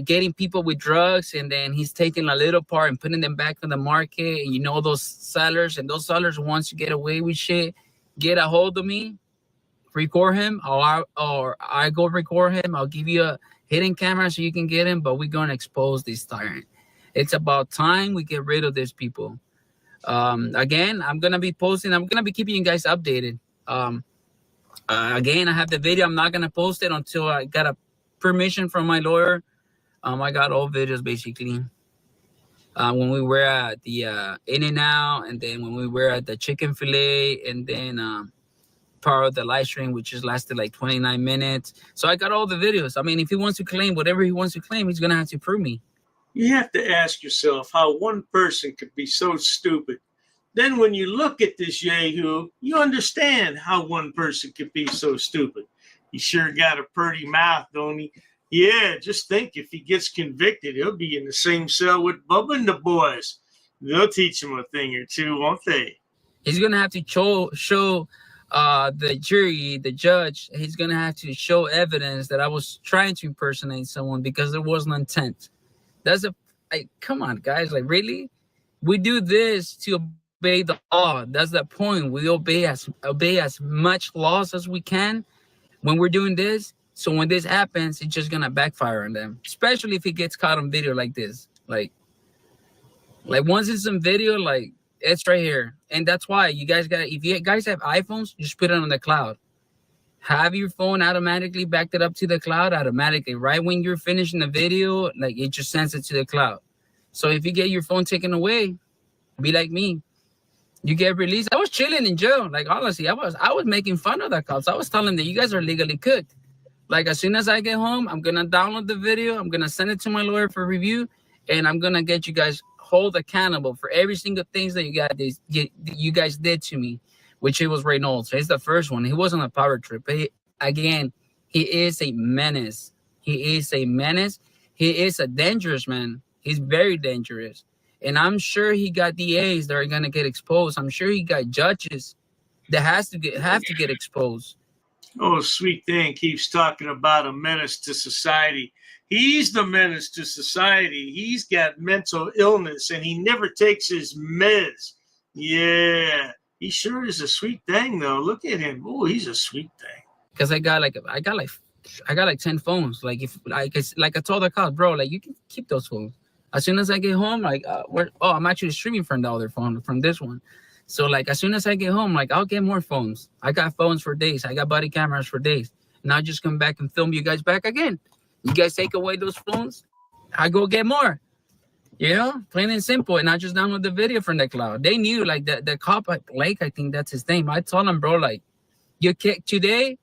getting people with drugs, and then he's taking a little part and putting them back on the market. And you know, those sellers, once you get away with shit, get a hold of me, record him, or I go record him. I'll give you a hidden camera so you can get him, but we're going to expose this tyrant. It's about time we get rid of these people. Again, I'm going to be posting, I'm going to be keeping you guys updated. Again, I have the video. I'm not going to post it until I got a permission from my lawyer. I got all videos basically. When we were at the In-N-Out, and then when we were at the chicken fillet, and then part of the live stream, which just lasted like 29 minutes. So I got all the videos. I mean, if he wants to claim whatever he wants to claim, he's going to have to prove me. You have to ask yourself how one person could be so stupid. Then when you look at this Yahoo, you understand how one person could be so stupid. He sure got a pretty mouth, don't he? Yeah, just think if he gets convicted, he'll be in the same cell with Bubba and the boys. They'll teach him a thing or two, won't they? He's going to have to show the jury, the judge, he's going to have to show evidence that I was trying to impersonate someone because there was no intent. That's come on, guys. Like, really? We do this to obey the law. That's the point. We obey as much laws as we can when we're doing this. So when this happens, it's just gonna backfire on them, especially if he gets caught on video like this. Like once it's on video, like, it's right here. And that's why you guys if you guys have iPhones, just put it on the cloud. Have your phone automatically backed it up to the cloud automatically. Right when you're finishing the video, like, it just sends it to the cloud. So if you get your phone taken away, be like me. You get released. I was chilling in jail. Like, honestly, I was making fun of the cops. I was telling them that you guys are legally cooked. Like, as soon as I get home, I'm gonna download the video. I'm gonna send it to my lawyer for review, and I'm gonna get you guys hold accountable for every single things that you guys did to me, which it was Reynolds. It's the first one. He wasn't a power trip. But he is a menace. He is a menace. He is a dangerous man. He's very dangerous. And I'm sure he got DAs that are gonna get exposed. I'm sure he got judges that have to get exposed. Oh, sweet thing keeps talking about a menace to society. He's the menace to society. He's got mental illness, and he never takes his meds. Yeah, he sure is a sweet thing, though. Look at him. Oh, he's a sweet thing. Because I got like 10 phones. Like, if I told the cops, bro, like, you can keep those phones. As soon as I get home, like, I'm actually streaming from the other phone, from this one. So, like, as soon as I get home, like, I'll get more phones. I got phones for days. I got body cameras for days. And I'll just come back and film you guys back again. You guys take away those phones, I go get more. You know, plain and simple. And I just download the video from the cloud. They knew, like, the cop, like, Blake, I think that's his name. I told him, bro, like, today,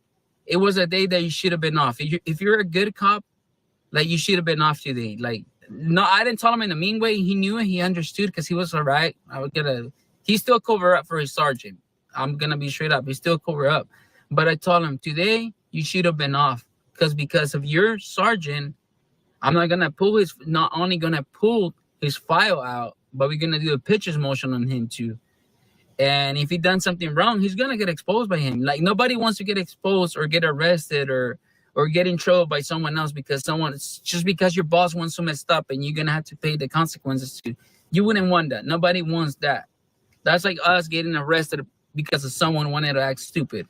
it was a day that you should have been off. If you're a good cop, like, you should have been off today. Like, no, I didn't tell him in a mean way. He knew it. He understood because he was all right. He still cover up for his sergeant. I'm going to be straight up. He still cover up. But I told him, today, you should have been off. Because of your sergeant, I'm not only going to pull his file out, but we're going to do a pitcher's motion on him too. And if he done something wrong, he's going to get exposed by him. Like, nobody wants to get exposed or get arrested or get in trouble by someone else because your boss wants to mess up and you're going to have to pay the consequences too. You wouldn't want that. Nobody wants that. That's like us getting arrested because of someone wanted to act stupid.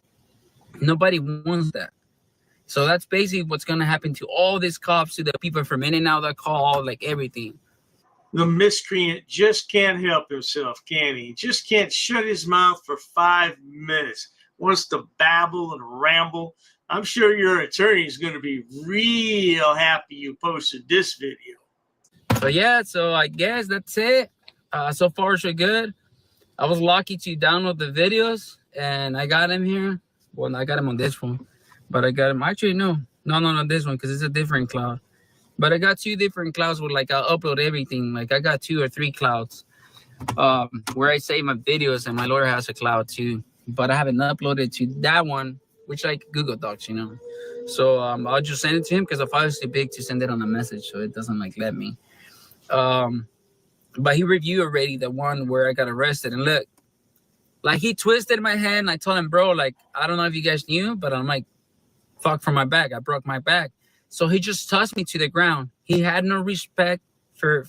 Nobody wants that. So that's basically what's going to happen to all these cops, to the people from In-N-Out that call, like, everything. The miscreant just can't help himself, can he? Just can't shut his mouth for 5 minutes. Wants to babble and ramble. I'm sure your attorney is going to be real happy you posted this video. So, yeah, so I guess that's it. So far, so good. I was lucky to download the videos, and I got him here. Well, I got him on this one. But I got him, actually, no, this one, because it's a different cloud. But I got 2 different clouds where, like, I'll upload everything. Like, I got 2 or 3 clouds where I save my videos, and my lawyer has a cloud too. But I haven't uploaded to that one, which, like, Google Docs, you know. So I'll just send it to him because the file is too big to send it on a message, so it doesn't, like, let me. But he reviewed already the one where I got arrested. And look, like, he twisted my hand, and I told him, bro, like, I don't know if you guys knew, but I'm like, fuck, from my back. I broke my back. So he just tossed me to the ground. He had no respect for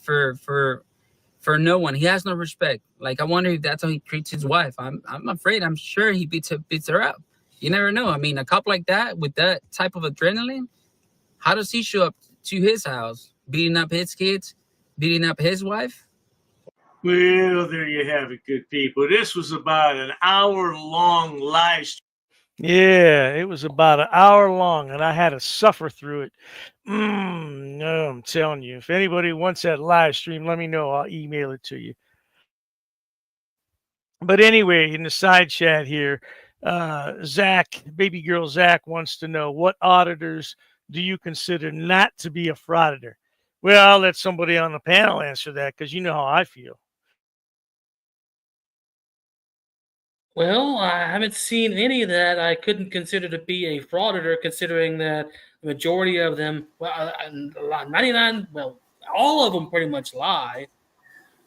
no one. He has no respect. Like, I wonder if that's how he treats his wife. I'm afraid. I'm sure he beats her up. You never know. I mean, a cop like that with that type of adrenaline, how does he show up to his house, beating up his kids, beating up his wife? Well, there you have it, good people. This was about an hour-long live stream. Yeah, it was about an hour long, and I had to suffer through it. No, I'm telling you, if anybody wants that live stream, let me know. I'll email it to you. But anyway, in the side chat here, Zach, baby girl Zach, wants to know, what auditors do you consider not to be a frauditor? Well, I'll let somebody on the panel answer that, because you know how I feel. Well, I haven't seen any that I couldn't consider to be a frauditor, considering that the majority of them, well, 99, well, all of them pretty much lie.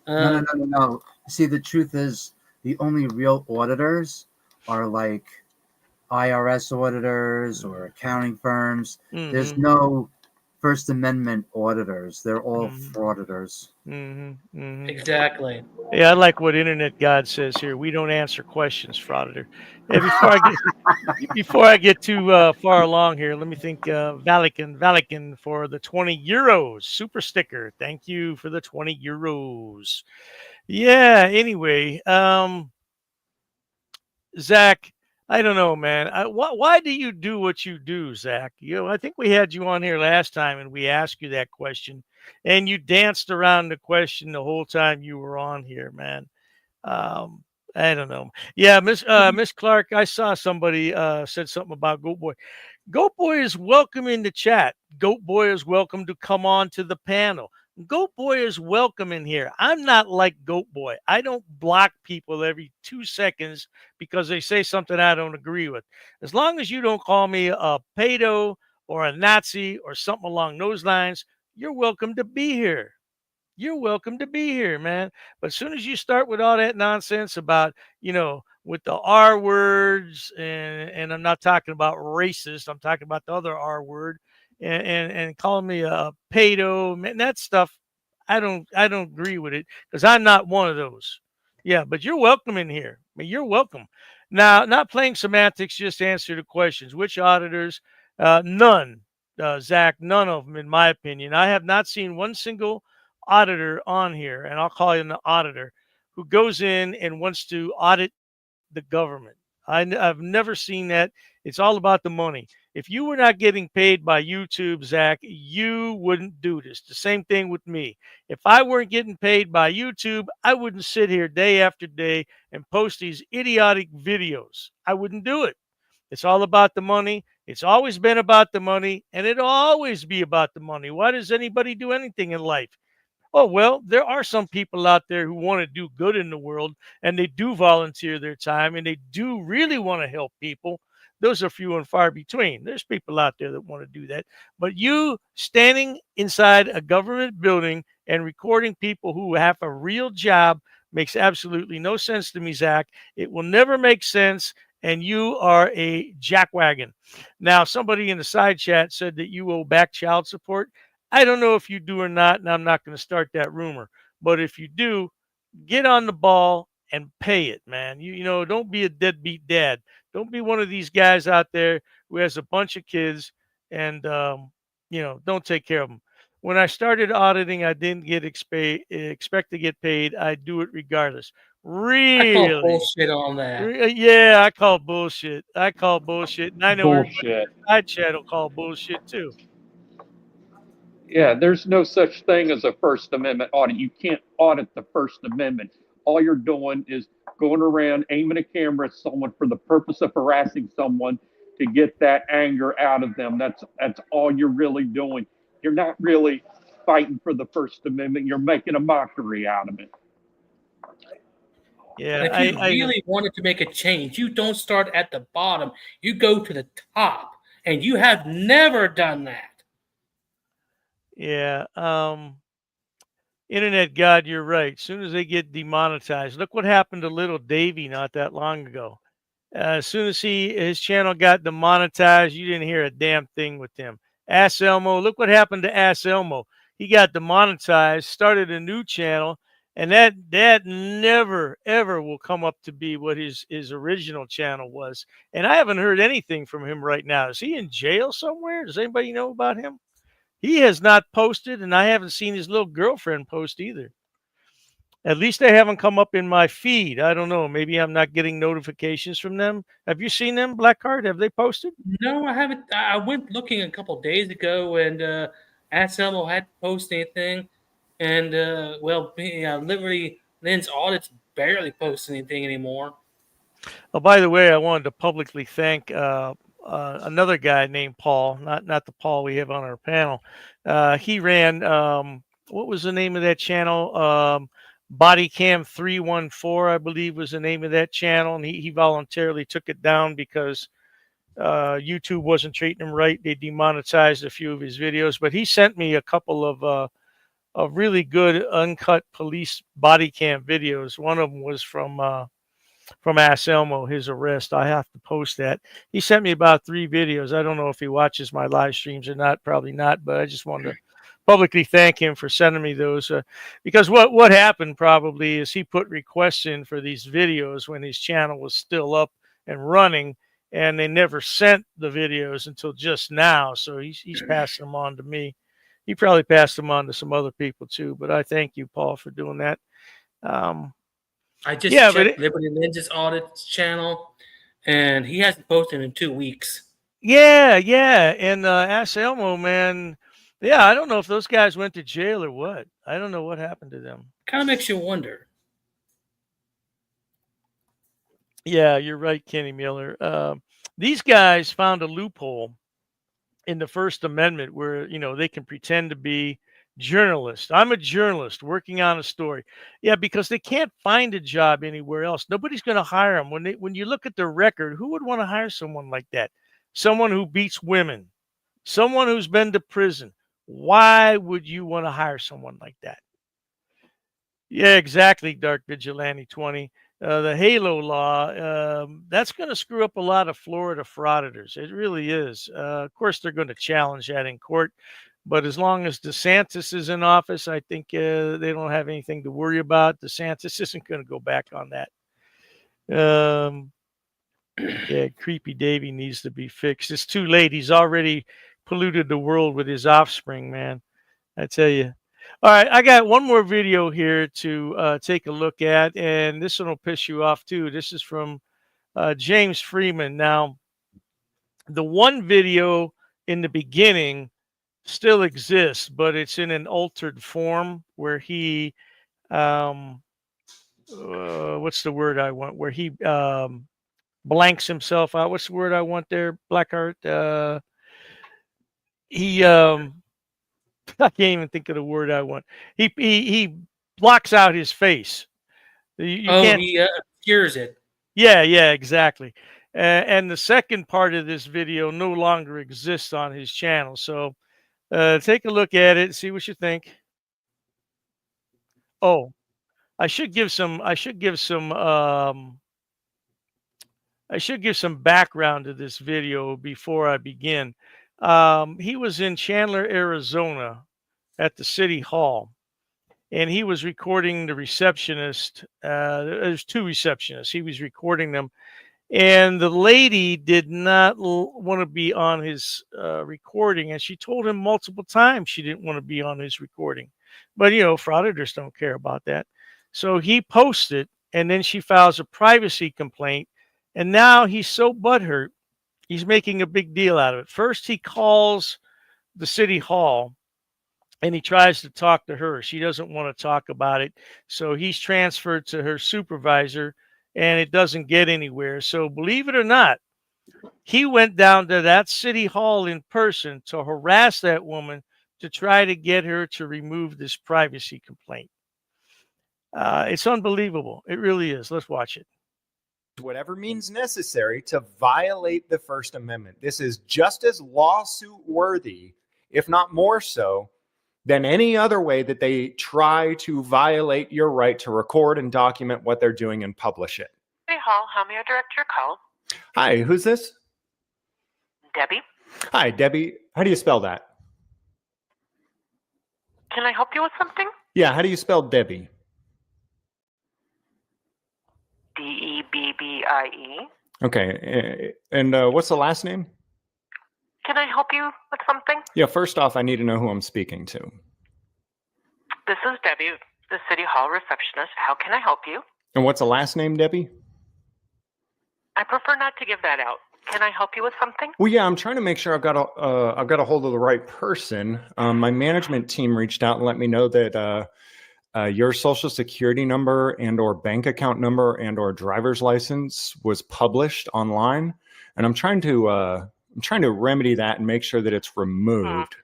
No. See, the truth is, the only real auditors are like IRS auditors or accounting firms. There's no First Amendment auditors. They're all frauditors. Exactly. Yeah, I like what Internet God says here. We don't answer questions, frauditor. And before I get too far along here, let me thank Valican for the 20 euros super sticker. Thank you for the 20 euros. Yeah. Anyway, Zach, I don't know, man. Why do you do what you do, Zach? I think we had you on here last time and we asked you that question, and you danced around the question the whole time you were on here, man. I don't know. Yeah, Miss Clark, I saw somebody said something about Goat Boy. Goat Boy is welcome in the chat. Goat Boy is welcome to come on to the panel. Goat Boy is welcome in here. I'm not like Goat Boy. I don't block people every 2 seconds because they say something I don't agree with. As long as you don't call me a pedo or a Nazi or something along those lines, you're welcome to be here. You're welcome to be here, man. But as soon as you start with all that nonsense about, with the R words, and I'm not talking about racist, I'm talking about the other R word, and calling me a pedo, man, that stuff, I don't agree with it, because I'm not one of those. Yeah, but you're welcome in here. I mean, you're welcome. Now, not playing semantics, just answer the questions. Which auditors? None, Zach, none of them, in my opinion. I have not seen one single auditor on here, and I'll call him the auditor, who goes in and wants to audit the government. I've never seen that. It's all about the money. If you were not getting paid by YouTube, Zach, you wouldn't do this. The same thing with me. If I weren't getting paid by YouTube, I wouldn't sit here day after day and post these idiotic videos. I wouldn't do it. It's all about the money. It's always been about the money, and it'll always be about the money. Why does anybody do anything in life? Oh, well, there are some people out there who want to do good in the world, and they do volunteer their time, and they do really want to help people. Those are few and far between. There's people out there that want to do that. But you standing inside a government building and recording people who have a real job makes absolutely no sense to me, Zach. It will never make sense, and you are a jackwagon. Now, somebody in the side chat said that you owe back child support. I don't know if you do or not, and I'm not going to start that rumor. But if you do, get on the ball and pay it, man. Don't be a deadbeat dad. Don't be one of these guys out there who has a bunch of kids and don't take care of them. When I started auditing, I didn't expect to get paid. I do it regardless. I call Really? bullshit on that. Yeah, I call bullshit. And I know everybody in Bullshit. the side chat will call bullshit too. Yeah, there's no such thing as a First Amendment audit. You can't audit the First Amendment. All you're doing is going around aiming a camera at someone for the purpose of harassing someone to get that anger out of them. That's all you're really doing. You're not really fighting for the First Amendment. You're making a mockery out of it. Yeah, And if you really wanted to make a change, you don't start at the bottom. You go to the top, and you have never done that. Yeah. Internet God, you're right. As soon as they get demonetized, look what happened to little Davey not that long ago. As soon as his channel got demonetized, you didn't hear a damn thing with him. Ask Elmo. Look what happened to Ask Elmo. he got demonetized, started a new channel, and that never ever will come up to be what his original channel was. And I haven't heard anything from him right now. Is he in jail somewhere? Does anybody know about him? He has not posted, and I haven't seen his little girlfriend post either. At least they haven't come up in my feed. I don't know. Maybe I'm not getting notifications from them. Have you seen them, Blackheart? Have they posted? No, I haven't. I went looking a couple days ago, and Anselmo hadn't posted anything. And Liberty Lynn's audits barely post anything anymore. Oh, by the way, I wanted to publicly thank another guy named Paul, not the Paul we have on our panel. He ran what was the name of that channel? Bodycam 314, I believe, was the name of that channel, and he voluntarily took it down because YouTube wasn't treating him right. They demonetized a few of his videos, but he sent me a couple of really good uncut police body cam videos. One of them was from Anselmo, his arrest. I have to post that. He sent me about 3 videos. I don't know if he watches my live streams or not. Probably not, but I just wanted to publicly thank him for sending me those, because what happened probably is he put requests in for these videos when his channel was still up and running, and they never sent the videos until just now. So he's passing them on to me. He probably passed them on to some other people too, but I thank you, Paul, for doing that. I just checked Liberty Lynn's audits channel, and he hasn't posted in 2 weeks. Yeah, and Anselmo, man, yeah, I don't know if those guys went to jail or what. I don't know what happened to them. Kind of makes you wonder. Yeah, you're right, Kenny Miller. These guys found a loophole in the First Amendment where, they can pretend to be journalists. I'm a journalist working on a story. Yeah, because they can't find a job anywhere else. Nobody's going to hire them. When you look at their record, who would want to hire someone like that? Someone who beats women, someone who's been to prison. Why would you want to hire someone like that? Yeah, exactly, Dark Vigilante 20. The Halo law, that's going to screw up a lot of Florida frauditors. It really is. Of course, they're going to challenge that in court. But as long as DeSantis is in office, I think they don't have anything to worry about. DeSantis isn't going to go back on that. Yeah, Creepy Davy needs to be fixed. It's too late. He's already polluted the world with his offspring, man. I tell you. All right, I got one more video here to take a look at, and this one will piss you off too. This is from James Freeman. Now, the one video in the beginning still exists, but it's in an altered form where he, what's the word I want? Where he blanks himself out. What's the word I want there, Blackheart? He I can't even think of the word I want. He blocks out his face. You can't. He obscures it. Yeah, exactly. And the second part of this video no longer exists on his channel. So take a look at it, see what you think. Oh, I should give some background to this video before I begin. He was in Chandler, Arizona at the city hall, and he was recording the receptionist. There's 2 receptionists. He was recording them, and the lady did not want to be on his recording, and she told him multiple times she didn't want to be on his recording. But, frauditors don't care about that. So he posts it, and then she files a privacy complaint, and now he's so butthurt, he's making a big deal out of it. First, he calls the city hall, and he tries to talk to her. She doesn't want to talk about it, so he's transferred to her supervisor, and it doesn't get anywhere. So believe it or not, he went down to that city hall in person to harass that woman to try to get her to remove this privacy complaint. It's unbelievable. It really is. Let's watch it. Whatever means necessary to violate the First Amendment. This is just as lawsuit worthy, if not more so, than any other way that they try to violate your right to record and document what they're doing and publish it. Hey, Hall, how may I direct your call? Hi, who's this? Debbie? Hi, Debbie. How do you spell that? Can I help you with something? Yeah, how do you spell Debbie? Debbii. Okay, and what's the last name? Can I help you with something? Yeah, first off, I need to know who I'm speaking to. This is Debbie, the City Hall receptionist. How can I help you? And what's the last name, Debbie? I prefer not to give that out. Can I help you with something? Well, yeah, I'm trying to make sure I've got a hold of the right person. My management team reached out and let me know that your social security number and or bank account number and or driver's license was published online, and I'm trying to remedy that and make sure that it's removed.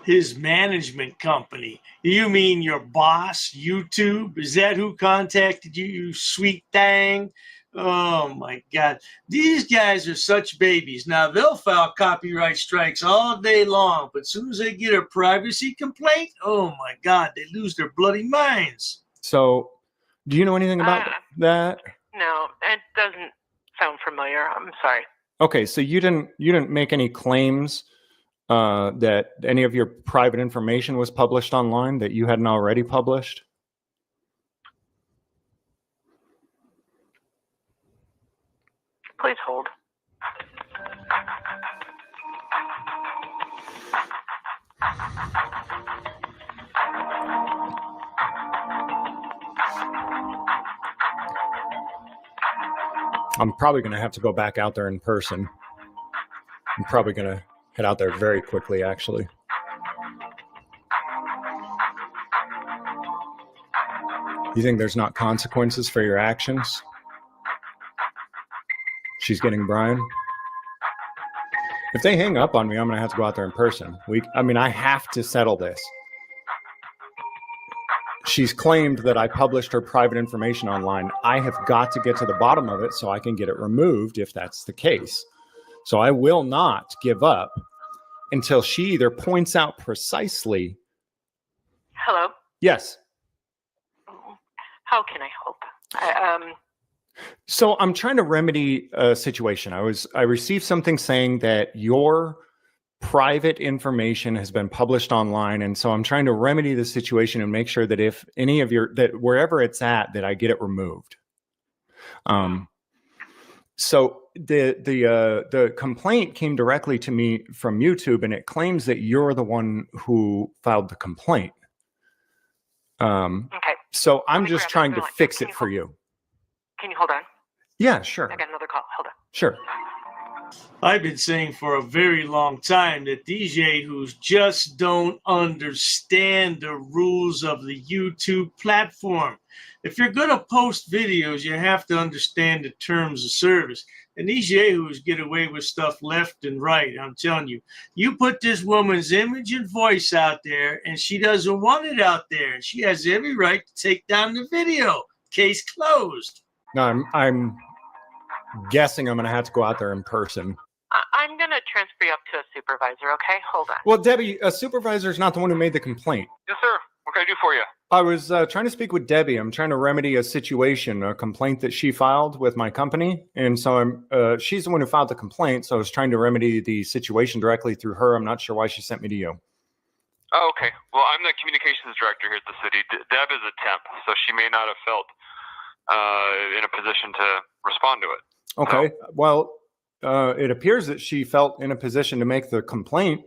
His management company. You mean your boss, YouTube? Is that who contacted you, you sweet thing? Oh my God. These guys are such babies. Now they'll file copyright strikes all day long, but as soon as they get a privacy complaint, oh my God, they lose their bloody minds. So, do you know anything about that? No, it doesn't sound familiar. I'm sorry. Okay, so you didn't make any claims that any of your private information was published online that you hadn't already published? Please hold. I'm probably going to have to go back out there in person. I'm probably going to head out there very quickly, actually. You think there's not consequences for your actions? She's getting Brian. If they hang up on me, I'm going to have to go out there in person. I have to settle this. She's claimed that I published her private information online. I have got to get to the bottom of it so I can get it removed if that's the case. So I will not give up until she either points out precisely. Hello? Yes. How can I help? So I'm trying to remedy a situation. I received something saying that your private information has been published online, and so I'm trying to remedy the situation and make sure that if any of wherever it's at, that I get it removed. So the complaint came directly to me from YouTube, and it claims that you're the one who filed the complaint. Okay. So I'm just trying to fix it for you. Can you hold on? Yeah, sure. I got another call. Hold on. Sure. I've been saying for a very long time that these yahoos just don't understand the rules of the YouTube platform. If you're going to post videos, you have to understand the terms of service. And these yahoos get away with stuff left and right. I'm telling you, you put this woman's image and voice out there, and she doesn't want it out there. And she has every right to take down the video. Case closed. No, I'm guessing I'm going to have to go out there in person. I'm going to transfer you up to a supervisor, okay? Hold on. Well, Debbie, a supervisor is not the one who made the complaint. Yes, sir. What can I do for you? I was trying to speak with Debbie. I'm trying to remedy a situation, a complaint that she filed with my company. And so she's the one who filed the complaint. So I was trying to remedy the situation directly through her. I'm not sure why she sent me to you. Oh, okay. Well, I'm the communications director here at the city. Deb is a temp, so she may not have felt in a position to respond to it. Okay. So, well, it appears that she felt in a position to make the complaint.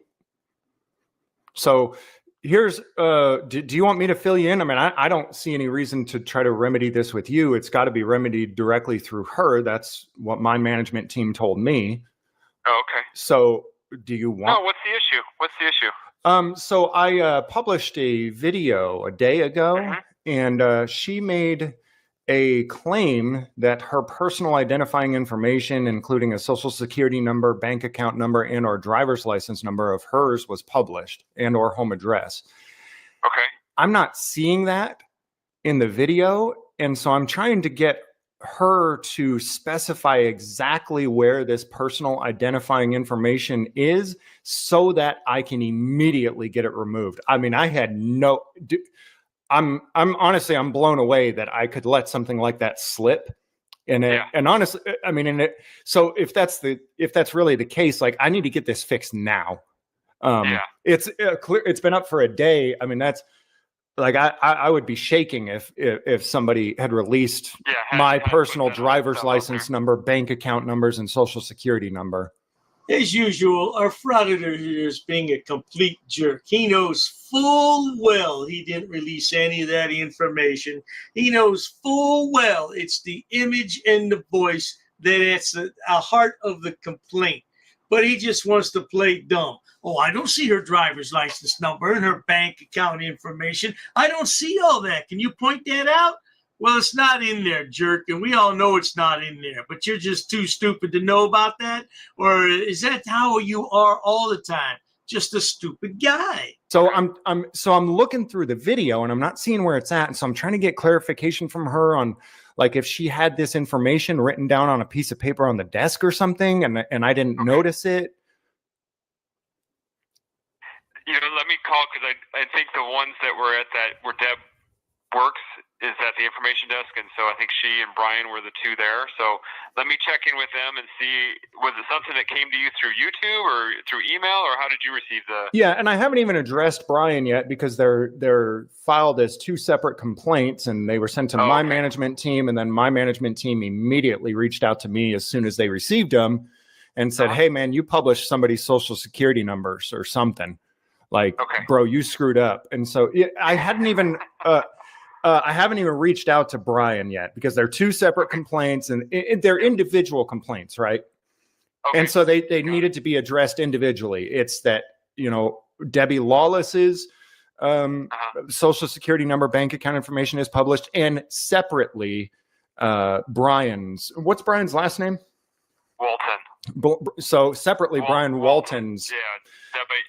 So here's, do you want me to fill you in? I mean, I don't see any reason to try to remedy this with you. It's got to be remedied directly through her. That's what my management team told me. Oh, okay. So do you want? No, what's the issue? What's the issue? So I published a video a day ago, and she made a claim that her personal identifying information, including a social security number, bank account number, and or driver's license number of hers was published, and or home address. Okay. I'm not seeing that in the video, and so I'm trying to get her to specify exactly where this personal identifying information is so that I can immediately get it removed. I mean, I had no... I'm honestly, I'm blown away that I could let something like that slip. And honestly, I mean, so if that's really the case, like I need to get this fixed now. It's clear. It's been up for a day. I mean, that's like I would be shaking if somebody had released my personal driver's license number, bank account numbers, and social security number. As usual, our frauditor here is being a complete jerk. He knows full well he didn't release any of that information. He knows full well it's the image and the voice that's a heart of the complaint. But he just wants to play dumb. Oh, I don't see her driver's license number and her bank account information. I don't see all that. Can you point that out? Well, it's not in there, jerk, and we all know it's not in there, but you're just too stupid to know about that? Or is that how you are all the time? Just a stupid guy. So I'm looking through the video and I'm not seeing where it's at, and so I'm trying to get clarification from her on like if she had this information written down on a piece of paper on the desk or something, and I didn't notice it. You know, let me call, because I think the ones that were at that where Deb works is at the information desk, and so I think she and Brian were the two there. So let me check in with them and see, was it something that came to you through YouTube or through email, or how did you receive the... Yeah, and I haven't even addressed Brian yet because they're filed as two separate complaints, and they were sent to my management team, and then my management team immediately reached out to me as soon as they received them and said, hey man, you published somebody's social security numbers or something. Like, bro, you screwed up. And so I haven't even reached out to Brian yet because they're two separate complaints, and they're individual complaints, right? And so they needed to be addressed individually. It's that, you know, Debbie Lawless's social security number, bank account information is published, and separately Brian's. What's Brian's last name? Walton. So separately, Brian Walton's. Yeah,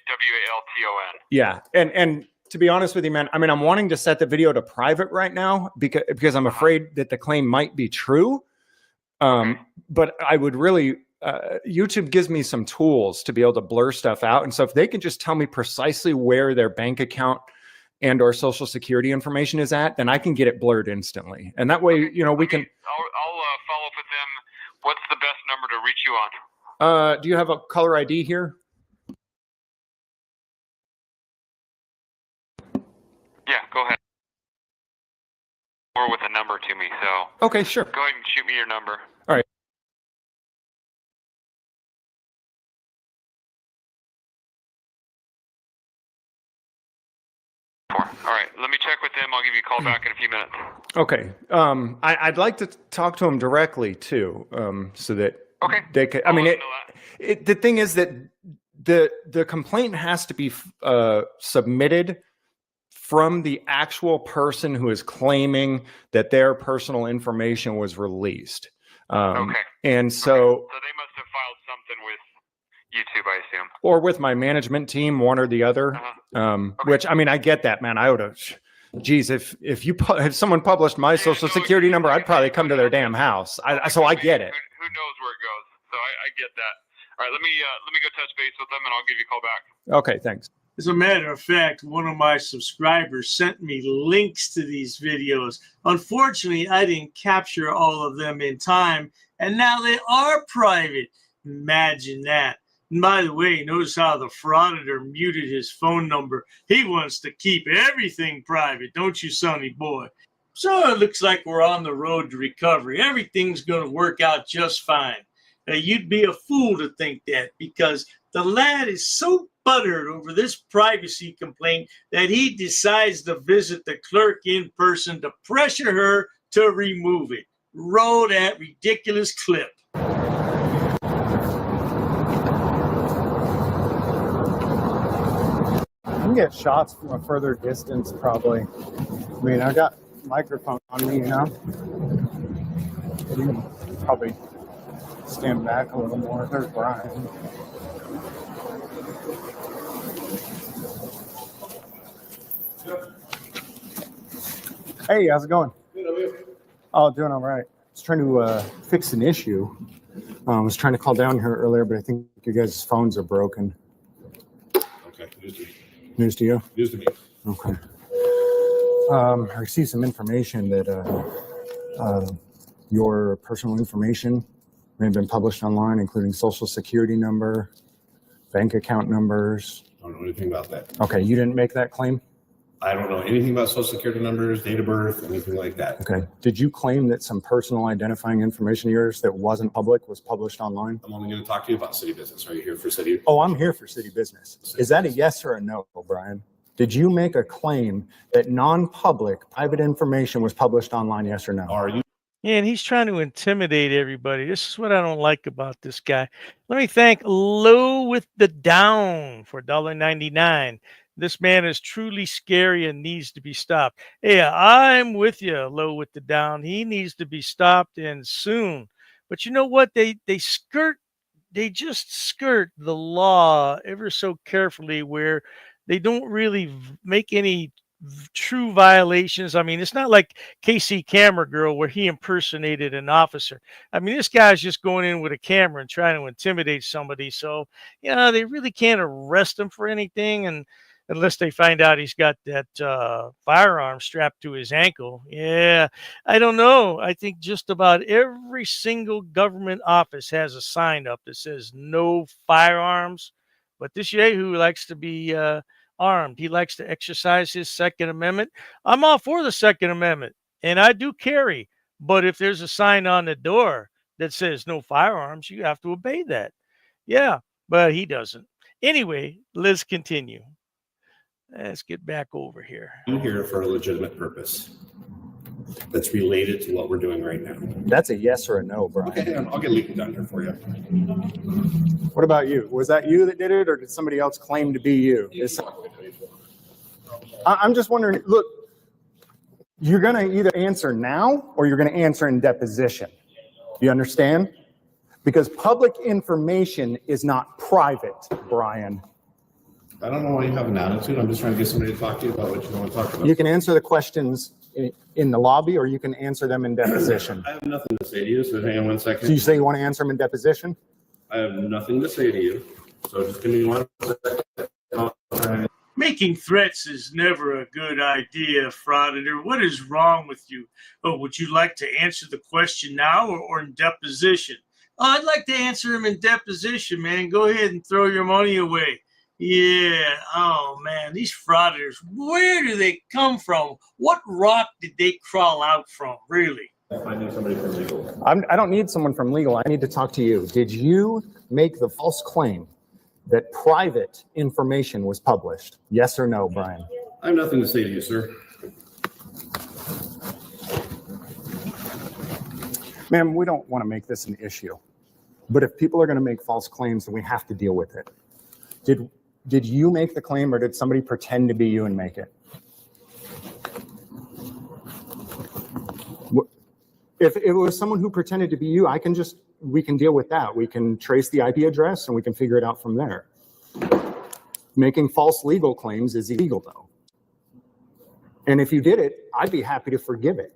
W-A-L-T-O-N. Yeah, and to be honest with you, man, I mean, I'm wanting to set the video to private right now because I'm afraid that the claim might be true. But I would really, YouTube gives me some tools to be able to blur stuff out. And so if they can just tell me precisely where their bank account and or social security information is at, then I can get it blurred instantly. And that way, you know, we can... I'll follow up with them. What's the best number to reach you on? Do you have a caller ID here? Yeah, go ahead. Or with a number to me, so... Okay, sure. Go ahead and shoot me your number. All right. All right, let me check with them. I'll give you a call back in a few minutes. Okay. I'd like to talk to them directly too, so that they could. I mean, the thing is that the complaint has to be submitted from the actual person who is claiming that their personal information was released. And so they must have filed something with YouTube, I assume. Or with my management team, one or the other. Which, I mean, I get that, man. I would have, geez, if someone published my social security number, I'd probably come to their damn house. So I get it. Who knows where it goes? So I get that. All right, let me go touch base with them, and I'll give you a call back. Okay, thanks. As a matter of fact, one of my subscribers sent me links to these videos. Unfortunately, I didn't capture all of them in time, and now they are private. Imagine that. And by the way, notice how the frauditor muted his phone number. He wants to keep everything private, don't you, sonny boy? So it looks like we're on the road to recovery. Everything's going to work out just fine. Now, you'd be a fool to think that, because the lad is so buttered over this privacy complaint that he decides to visit the clerk in person to pressure her to remove it. Roll that ridiculous clip. I can get shots from a further distance, probably. I mean, I got a microphone on me, you know? You can probably stand back a little more. There's Brian. Hey, how's it going? Good, how are you? Oh, doing all right. I was trying to fix an issue. I was trying to call down here earlier, but I think you guys' phones are broken. Okay, news to me. News to you? News to me. Okay. I received some information that your personal information may have been published online, including social security number, bank account numbers, I don't know anything about that. Okay, you didn't make that claim? I don't know anything about social security numbers, date of birth, anything like that. Okay. Did you claim that some personal identifying information of yours that wasn't public was published online? I'm only going to talk to you about city business. Are you here for city? Oh, I'm here for city business. Is that a yes or a no, Brian? Did you make a claim that non-public private information was published online, yes or no? Are you? Yeah, and he's trying to intimidate everybody. This is what I don't like about this guy. Let me thank Lou with the down for $1.99. This man is truly scary and needs to be stopped. Yeah, I'm with you, Lou with the down. He needs to be stopped and soon. But you know what? They just skirt the law ever so carefully where they don't really make any true violations. I mean, it's not like KC Camera Girl where he impersonated an officer. I mean, this guy's just going in with a camera and trying to intimidate somebody. So, they really can't arrest him for anything, and unless they find out he's got that firearm strapped to his ankle. Yeah, I don't know. I think just about every single government office has a sign up that says no firearms. But this Yahoo likes to be armed. He likes to exercise his Second Amendment. I'm all for the Second Amendment, and I do carry. But if there's a sign on the door that says no firearms, you have to obey that. Yeah, but he doesn't. Anyway, let's continue. Let's get back over here. I'm here for a legitimate purpose that's related to what we're doing right now. That's a yes or a no, Brian. Okay, I'll get legal down here for you. What about you? Was that you that did it, or did somebody else claim to be you? I'm just wondering, look, you're going to either answer now or you're going to answer in deposition. You understand? Because public information is not private, Brian. I don't know why you have an attitude. I'm just trying to get somebody to talk to you about what you want to talk about. You can answer the questions in the lobby, or you can answer them in deposition. I have nothing to say to you, so hang on 1 second. So you say you want to answer them in deposition? I have nothing to say to you, so just give me 1 second. Making threats is never a good idea, frauditor. What is wrong with you? Oh, would you like to answer the question now or in deposition? Oh, I'd like to answer him in deposition, man. Go ahead and throw your money away. Yeah, oh man, these frauditors, where do they come from? What rock did they crawl out from, really? I need somebody from legal. I don't need someone from legal. I need to talk to you. Did you make the false claim that private information was published? Yes or no, Brian? I have nothing to say to you, sir. Ma'am, we don't want to make this an issue. But if people are going to make false claims, then we have to deal with it. Did you make the claim, or did somebody pretend to be you and make it? If it was someone who pretended to be you, we can deal with that. We can trace the IP address and we can figure it out from there. Making false legal claims is illegal, though. And if you did it, I'd be happy to forgive it.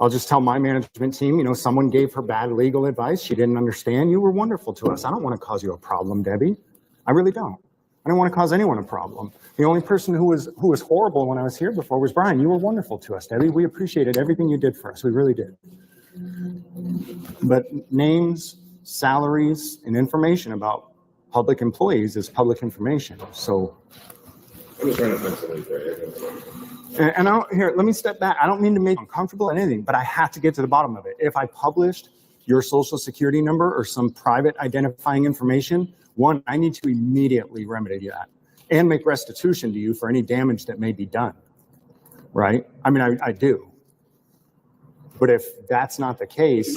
I'll just tell my management team, someone gave her bad legal advice. She didn't understand. You were wonderful to us. I don't want to cause you a problem, Debbie. I really don't. I don't want to cause anyone a problem. The only person who was horrible when I was here before was Brian. You were wonderful to us, Debbie. We appreciated everything you did for us. We really did. But names, salaries, and information about public employees is public information. So. I'm just trying to find somebody for you. And let me step back. I don't mean to make you uncomfortable or anything, but I have to get to the bottom of it. If I published your social security number or some private identifying information, one, I need to immediately remedy that and make restitution to you for any damage that may be done, right? I mean, I do. But if that's not the case,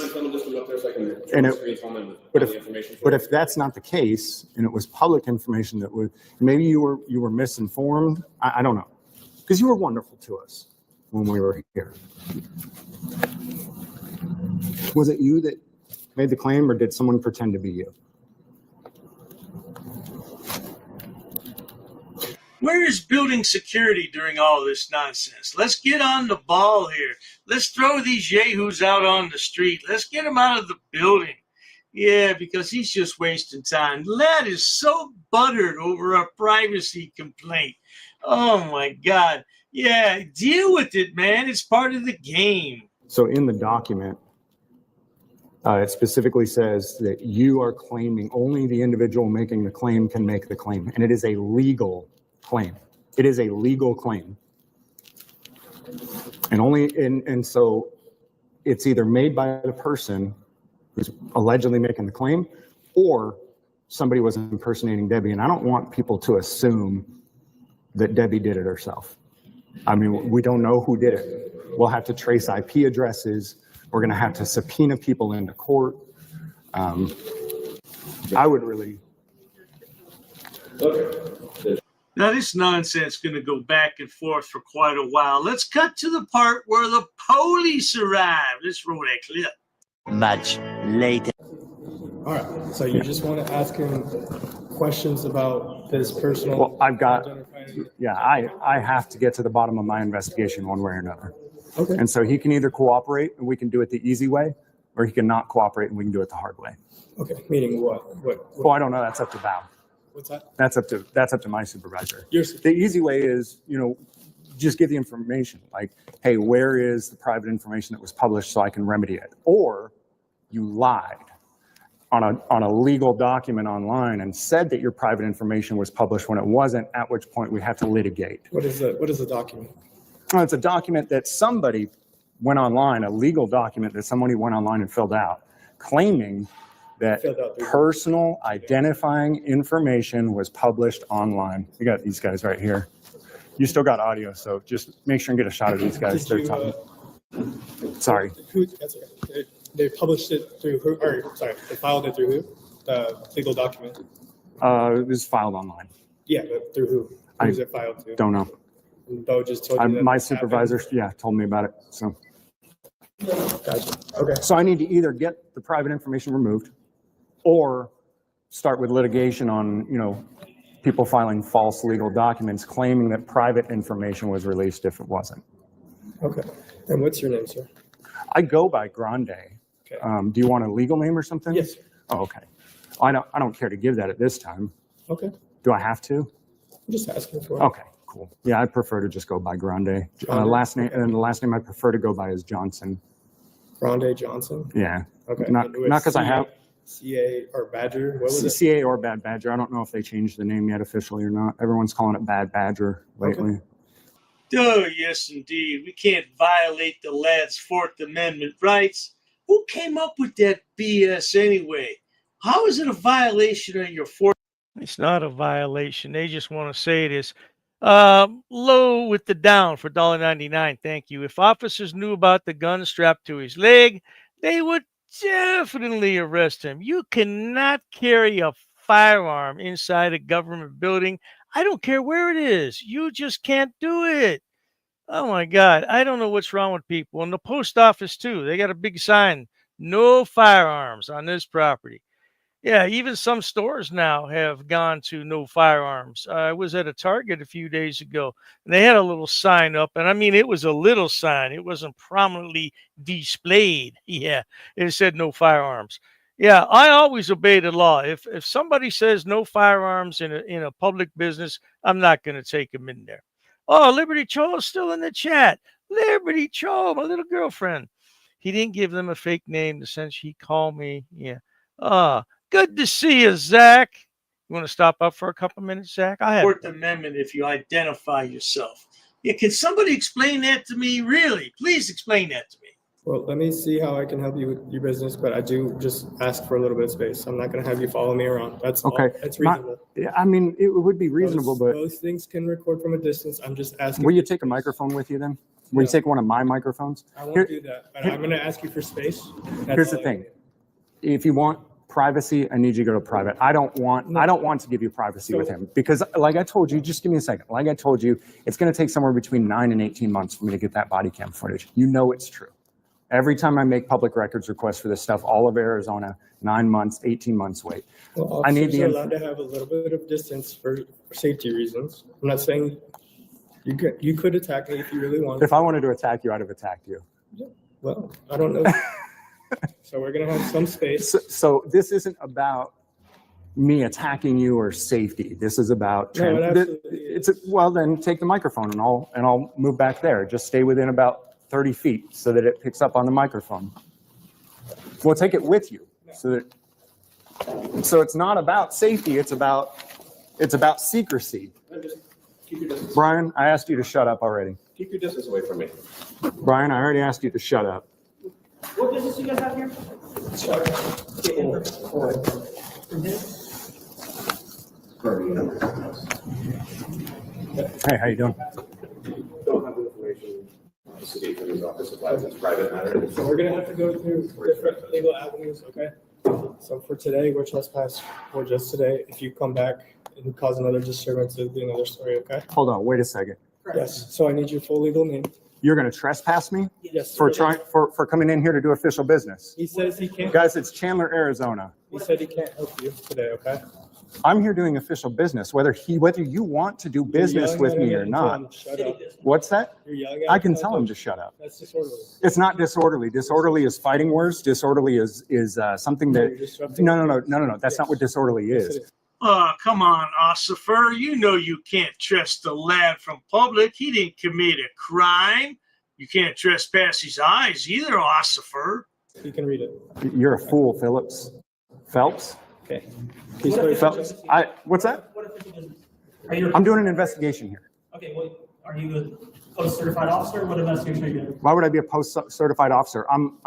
but if that's not the case, and it was public information that would, maybe you were misinformed, I don't know. Because you were wonderful to us when we were here. Was it you that made the claim, or did someone pretend to be you? Where is building security during all this nonsense? Let's get on the ball here. Let's throw these yahoos out on the street. Let's get them out of the building. Yeah, because he's just wasting time. Lad is so buttered over a privacy complaint. Oh, my God. Yeah, deal with it, man. It's part of the game. So in the document, It specifically says that you are claiming, only the individual making the claim can make the claim, and it is a legal claim. It is a legal claim. And so it's either made by the person who's allegedly making the claim, or somebody was impersonating Debbie. And I don't want people to assume that Debbie did it herself. I mean, we don't know who did it. We'll have to trace IP addresses. We're going to have to subpoena people into court. I would really. Now, this nonsense is going to go back and forth for quite a while. Let's cut to the part where the police arrive. Let's roll that clip. Much later. All right. So you just want to ask him questions about his personal. Well, I have to get to the bottom of my investigation one way or another. Okay. And so he can either cooperate and we can do it the easy way, or he can not cooperate and we can do it the hard way. Okay. Meaning what? Well, I don't know. That's up to Val. What's that? That's up to my supervisor. Yours. The easy way is, just give the information. Like, hey, where is the private information that was published so I can remedy it? Or you lied on a legal document online and said that your private information was published when it wasn't, at which point we have to litigate. What is the document? Well, it's a document that somebody went online, a legal document that somebody went online and filled out, claiming that personal identifying information was published online. We got these guys right here. You still got audio, so just make sure and get a shot of these guys. They're talking. Sorry. That's okay. They published it through who? Or sorry, they filed it through who? The legal document. It was filed online. Yeah, but through who? Who was it filed to? Don't know. And Bo just told you that My this happened? supervisor, told me about it. So. Gotcha. Okay. So I need to either get the private information removed, or start with litigation on, people filing false legal documents claiming that private information was released if it wasn't. Okay. And what's your name, sir? I go by Grande. Okay. Do you want a legal name or something? Yes, sir. Oh, okay. I don't care to give that at this time. Okay. Do I have to? I'm just asking for it. Okay, cool. Yeah, I prefer to just go by Grande. Last name, and the last name I prefer to go by is Johnson. Grande Johnson? Yeah. Okay. Not because I have. CA or Badger? What was it? CA or Bad Badger. I don't know if they changed the name yet officially or not. Everyone's calling it Bad Badger lately. Oh, yes, indeed. We can't violate the lad's Fourth Amendment rights. Who came up with that BS anyway? How is it a violation of your Fourth? It's not a violation. They just want to say it is. Low with the down for $1.99. Thank you. If officers knew about the gun strapped to his leg, they would definitely arrest him. You cannot carry a firearm inside a government building. I don't care where it is. You just can't do it. Oh my God. I don't know what's wrong with people. And the post office too. They got a big sign, no firearms on this property. Yeah, even some stores now have gone to no firearms. I was at a Target a few days ago, and they had a little sign up. And I mean, it was a little sign. It wasn't prominently displayed. Yeah, it said no firearms. Yeah, I always obey the law. If somebody says no firearms in a public business, I'm not going to take them in there. Oh, Liberty Cho is still in the chat. Liberty Cho, my little girlfriend. He didn't give them a fake name. The sense he called me. Yeah. Good to see you, Zach. You want to stop up for a couple minutes, Zach? Fourth Amendment if you identify yourself. Yeah, can somebody explain that to me? Really? Please explain that to me. Well, let me see how I can help you with your business, but I do just ask for a little bit of space. I'm not going to have you follow me around. That's okay. All. That's reasonable. I mean, it would be reasonable, but those things can record from a distance. I'm just asking. Will you take a microphone with you then? Will you take one of my microphones? I won't do that, but I'm going to ask you for space. Here's the thing. If you want privacy, I need you to go to private. I don't want to give you privacy with him because, like I told you, just give me a second. Like I told you, it's going to take somewhere between 9 and 18 months for me to get that body cam footage. You know it's true. Every time I make public records requests for this stuff, all of Arizona, 9 months, 18 months wait. Well, I need you're allowed to have a little bit of distance for safety reasons. I'm not saying you could attack me if you really want. If I wanted to attack you, I'd have attacked you. Yeah. Well, I don't know. So we're going to have some space. So this isn't about me attacking you or safety. This is about well, then take the microphone and I'll move back there. Just stay within about 30 feet so that it picks up on the microphone. Well, take it with you. So it's not about safety. It's about secrecy. Just keep your distance. Brian, I asked you to shut up already. Keep your distance away from me. Brian, I already asked you to shut up. What business you guys have here? Hey, how you doing? Don't have the information. The city attorney's office applies. It's private matter. So we're gonna have to go through different legal avenues. Okay. So for today, we're trespass for just today. If you come back and cause another disturbance, it'll be another story. Okay. Hold on, wait a second. Yes. So I need your full legal name. You're going to trespass me Yes. for coming in here to do official business. He says he can't. Guys, it's Chandler, Arizona. He said he can't help you today. Okay. I'm here doing official business, whether you want to do business with me or not. Shut up. What's that? You're yelling at I can him. tell him to shut up. That's disorderly. It's not disorderly. Disorderly is fighting words. Disorderly is something that. No. That's not what disorderly is. Oh, come on, Ossifer. You know you can't trust the lad from public. He didn't commit a crime. You can't trespass his eyes either, Ossifer. You can read it. You're a fool, Phillips. Phelps? Okay. Phelps. What's that? Are you? I'm doing an investigation here. Okay. Well, are you a post-certified officer? What investigation are you doing? Why would I be a post-certified officer? I'm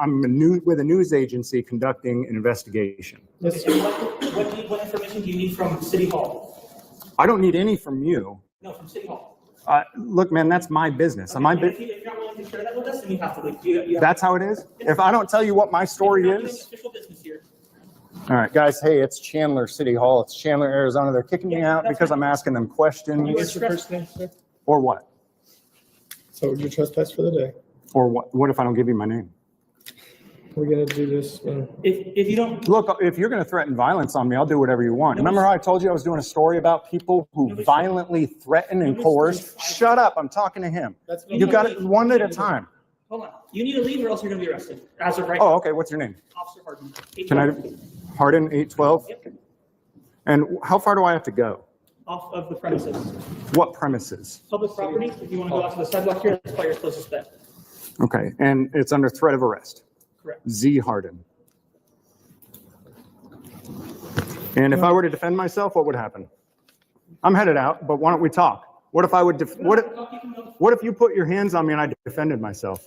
with a news agency conducting an investigation. Okay, and what information do you need from City Hall? I don't need any from you. No, from City Hall. Look, man, that's my business. Okay, if you're not willing to share that with us, then you have to leave. You have That's how it is? If I don't tell you what my story We're not doing is? official business here. All right, guys, hey, it's Chandler City Hall. It's Chandler, Arizona. They're kicking me out because I'm asking them questions. What's your first name, sir? Or what? So you trespass for the day. Or what? What if I don't give you my name? We're gonna do this. If you don't Look, if you're going to threaten violence on me, I'll do whatever you want. Remember how I told you I was doing a story about people who violently threaten and coerce? Shut up. I'm talking to him. You got it one at a time. Hold on. You need to leave or else you're going to be arrested. As of right Oh, now. okay. What's your name? Officer Harden. Can I? Harden, 812? And how far do I have to go? Off of the premises. What premises? Public property. If you want to go out to the sidewalk here, that's probably your closest bet. Okay. And it's under threat of arrest. Correct. Z Harden. And if I were to defend myself, what would happen? I'm headed out, but why don't we talk? What if I would what if you put your hands on me and I defended myself?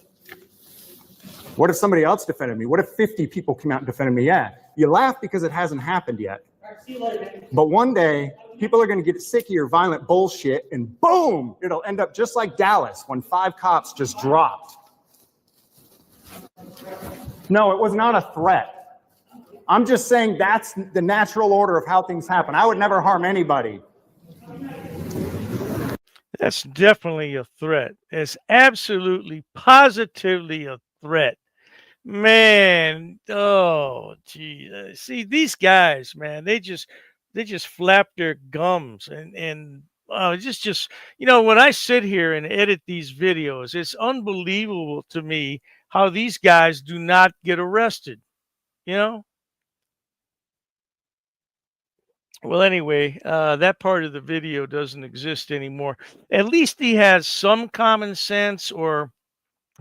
What if somebody else defended me? What if 50 people came out and defended me? Yeah, you laugh because it hasn't happened yet. See you later. But one day, people are going to get sick of your violent bullshit, and boom, it'll end up just like Dallas when 5 cops just dropped. No, it was not a threat. I'm just saying that's the natural order of how things happen. I would never harm anybody. That's definitely a threat. It's absolutely, positively a threat. Man, oh gee. See, these guys, man, they just flap their gums and just when I sit here and edit these videos, it's unbelievable to me how these guys do not get arrested. Well, anyway, that part of the video doesn't exist anymore. At least he has some common sense, or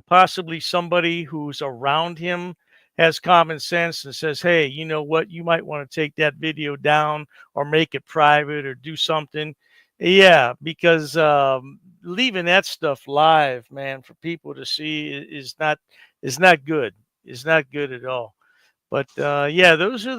possibly somebody who's around him has common sense and says, hey, you know what, you might want to take that video down or make it private or do something. Yeah, because leaving that stuff live, man, for people to see is not good. It's not good at all. But yeah, those are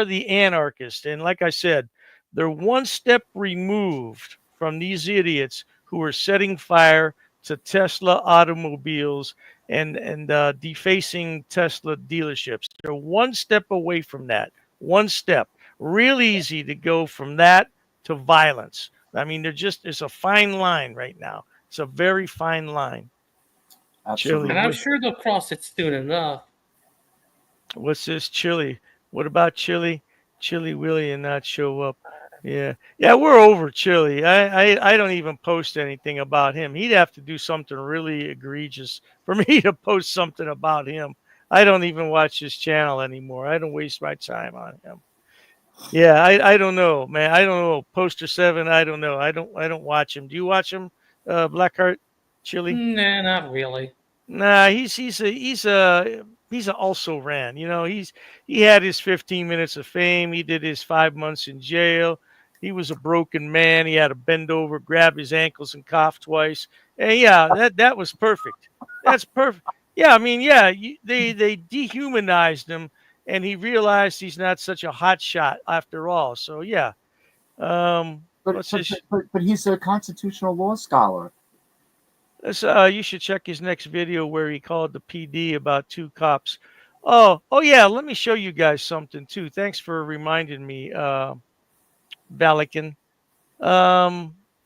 the anarchists. And like I said, they're one step removed from these idiots who are setting fire to Tesla automobiles and defacing Tesla dealerships. They're one step away from that. One step. Real easy to go from that to violence. I mean, it's a fine line right now. It's a very fine line. Absolutely. And I'm sure they'll cross it soon enough. What's this, Chili? What about Chili? Chili Willie and not show up. Yeah, we're over Chili. I don't even post anything about him. He'd have to do something really egregious for me to post something about him. I don't even watch his channel anymore. I don't waste my time on him. Yeah, I don't know, man. I don't know. Poster 7, I don't know. I don't watch him. Do you watch him, Blackheart? Chili? Nah, not really. Nah, he's he's a also ran. You know, he had his 15 minutes of fame. He did his 5 months in jail. He was a broken man. He had to bend over, grab his ankles, and cough twice. And yeah, that was perfect. That's perfect. Yeah, I mean, yeah, they dehumanized him, and he realized he's not such a hot shot after all. So yeah, But he's a constitutional law scholar. You should check his next video where he called the PD about 2 cops. Oh yeah, let me show you guys something too. Thanks for reminding me, Balikin.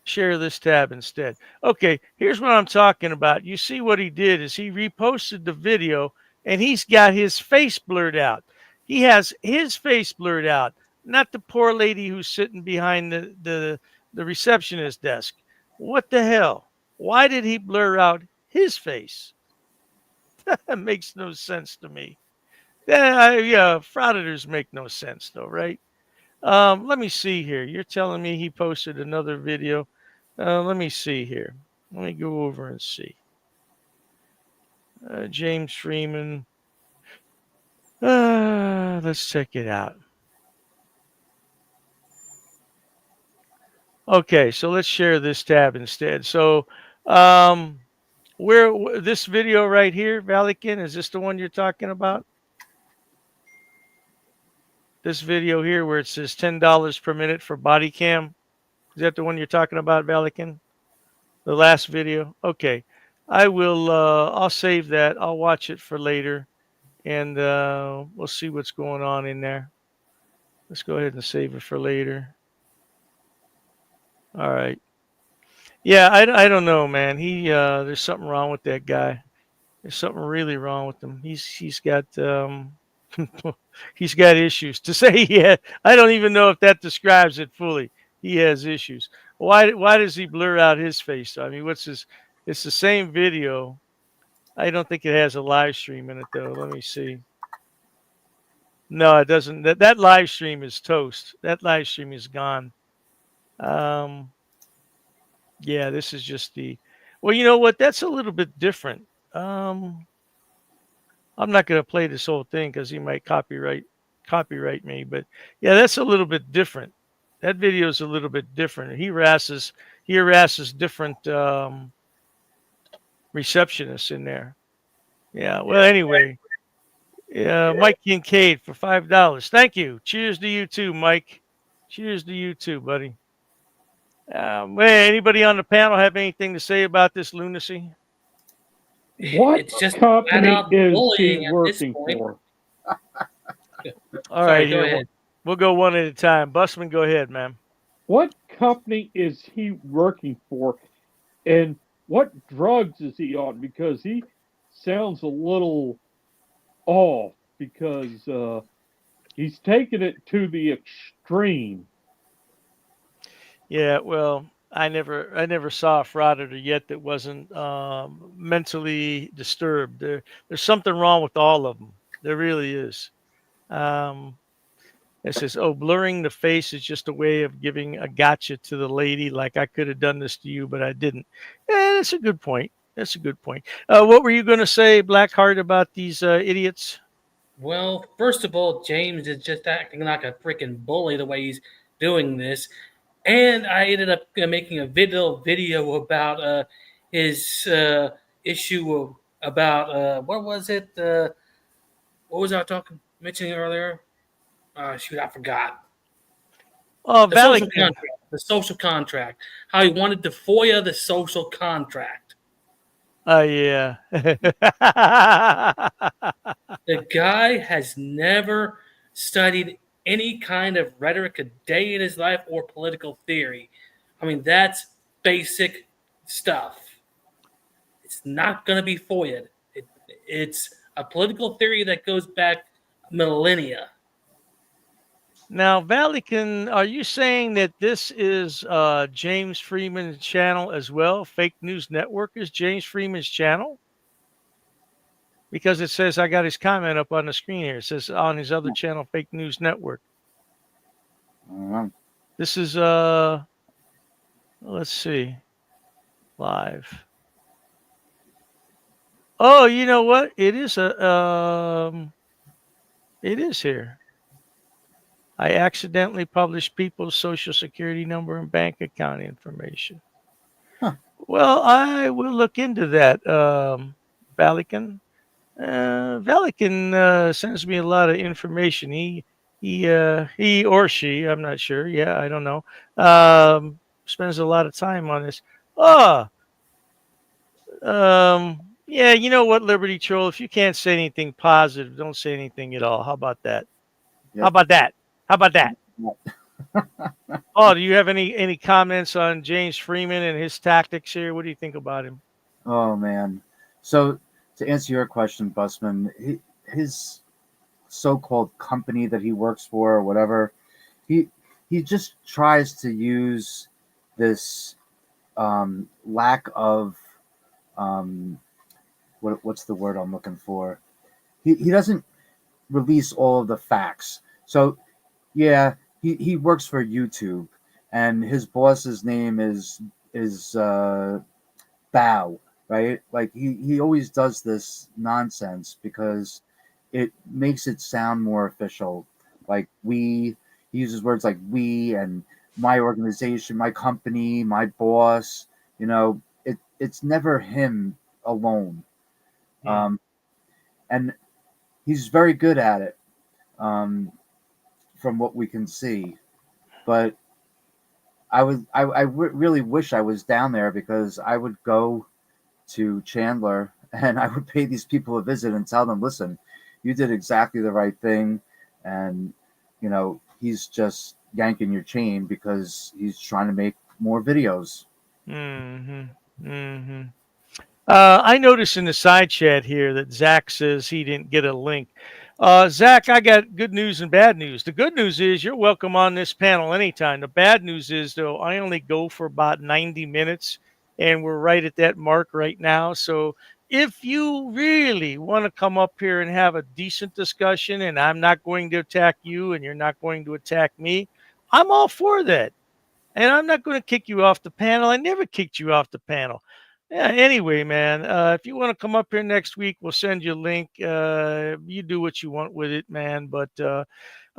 Share this tab instead. Okay, here's what I'm talking about. You see what he did is he reposted the video and he's got his face blurred out. He has his face blurred out, not the poor lady who's sitting behind the receptionist desk. What the hell? Why did he blur out his face? That makes no sense to me. Yeah, frauditors make no sense though, right? Let me see here. You're telling me he posted another video. Let me see here. Let me go over and see. James Freeman. Let's check it out. Okay, so let's share this tab instead. So, where this video right here, Valikin, is this the one you're talking about? This video here where it says $10 per minute for body cam. Is that the one you're talking about, Valikin? The last video? Okay. I will I'll save that. I'll watch it for later and we'll see what's going on in there. Let's go ahead and save it for later. All right. Yeah, I don't know, man. There's something wrong with that guy. There's something really wrong with him. He's got he's got issues. To say I don't even know if that describes it fully. He has issues. Why does he blur out his face? I mean, it's the same video. I don't think it has a live stream in it though. Let me see. No, it doesn't. That live stream is toast. That live stream is gone. Yeah, this is just the. Well, you know what? That's a little bit different. I'm not going to play this whole thing because he might copyright me. But yeah, that's a little bit different. That video is a little bit different. He harasses different receptionists in there. Yeah. Well, anyway, yeah, Mike Kincaid for $5. Thank you. Cheers to you too, Mike. Cheers to you too, buddy. Anybody on the panel have anything to say about this lunacy? What It's just company flat-out is bullying he at this working point. for? All Sorry, right, go here ahead. we'll go one at a time. Busman, go ahead, man. What company is he working for? And what drugs is he on? Because he sounds a little off because he's taking it to the extreme. Yeah, well, I never saw a frauditor yet that wasn't mentally disturbed. There's something wrong with all of them. There really is. It says, "Oh, blurring the face is just a way of giving a gotcha to the lady. Like I could have done this to you, but I didn't." Yeah, that's a good point. That's a good point. What were you going to say, Blackheart, about these idiots? Well, first of all, James is just acting like a freaking bully the way he's doing this. And I ended up making a video about his issue about what was it? What was I mentioning earlier? Shoot, I forgot. Oh, The social Valican. contract. The social contract. How he wanted to FOIA the social contract. Oh yeah. The guy has never studied any kind of rhetoric a day in his life or political theory. I mean, that's basic stuff. It's not going to be FOIA'd. It's a political theory that goes back millennia. Now, Valican, are you saying that this is James Freeman's channel as well? Fake News Network is James Freeman's channel? Because it says I got his comment up on the screen here. It says on his other channel, Fake News Network. This is let's see, live. Oh, you know what? It is here. I accidentally published people's social security number and bank account information. Well, I will look into that, Valican. Valican sends me a lot of information. He or she, I'm not sure. Yeah, I don't know. Spends a lot of time on this. Oh, yeah. You know what, Liberty Troll? If you can't say anything positive, don't say anything at all. How about that? How Yep. about that? How about that? Oh, do you have any comments on James Freeman and his tactics here? What do you think about him? Oh man. So to answer your question, Busman, his so-called company that he works for or whatever, he he just tries to use this lack of what's the word I'm looking for? He doesn't release all of the facts. So yeah, he works for YouTube, and his boss's name is Bow, right? Like he always does this nonsense because it makes it sound more official. Like he uses words like we and my organization, my company, my boss. You know, it's never him alone. Um, and he's very good at it, from what we can see. But really wish I was down there because I would go to Chandler and I would pay these people a visit and tell them, listen, you did exactly the right thing, and he's just yanking your chain because he's trying to make more videos. Mm-hmm. Mm-hmm. I noticed in the side chat here that Zach says he didn't get a link. Zach, I got good news and bad news. The good news is you're welcome on this panel anytime. The bad news is, though, I only go for about 90 minutes, and we're right at that mark right now. So if you really want to come up here and have a decent discussion, and I'm not going to attack you and you're not going to attack me, I'm all for that. And I'm not going to kick you off the panel. I never kicked you off the panel. Yeah, anyway, man, if you want to come up here next week, we'll send you a link. You do what you want with it, man. But I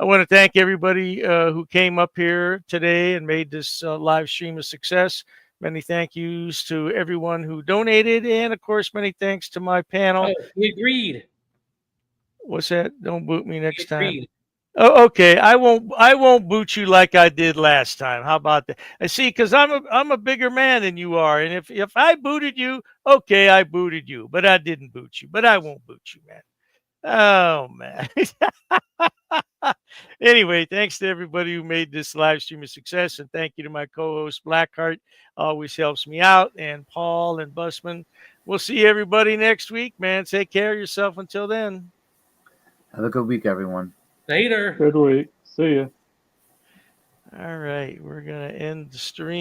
want to thank everybody who came up here today and made this live stream a success. Many thank yous to everyone who donated. And, of course, many thanks to my panel. Oh, we agreed. What's that? Don't boot me next time. Agreed. Oh, okay. I won't boot you like I did last time. How about that? I see, because I'm a bigger man than you are, and if I booted you, okay, I booted you, but I didn't boot you. But I won't boot you, man. Oh man. Anyway, thanks to everybody who made this live stream a success, and thank you to my co-host Blackheart. Always helps me out, and Paul and Busman. We'll see everybody next week, man. Take care of yourself until then. Have a good week, everyone. Later. Good week. See ya. All right, we're gonna end the stream.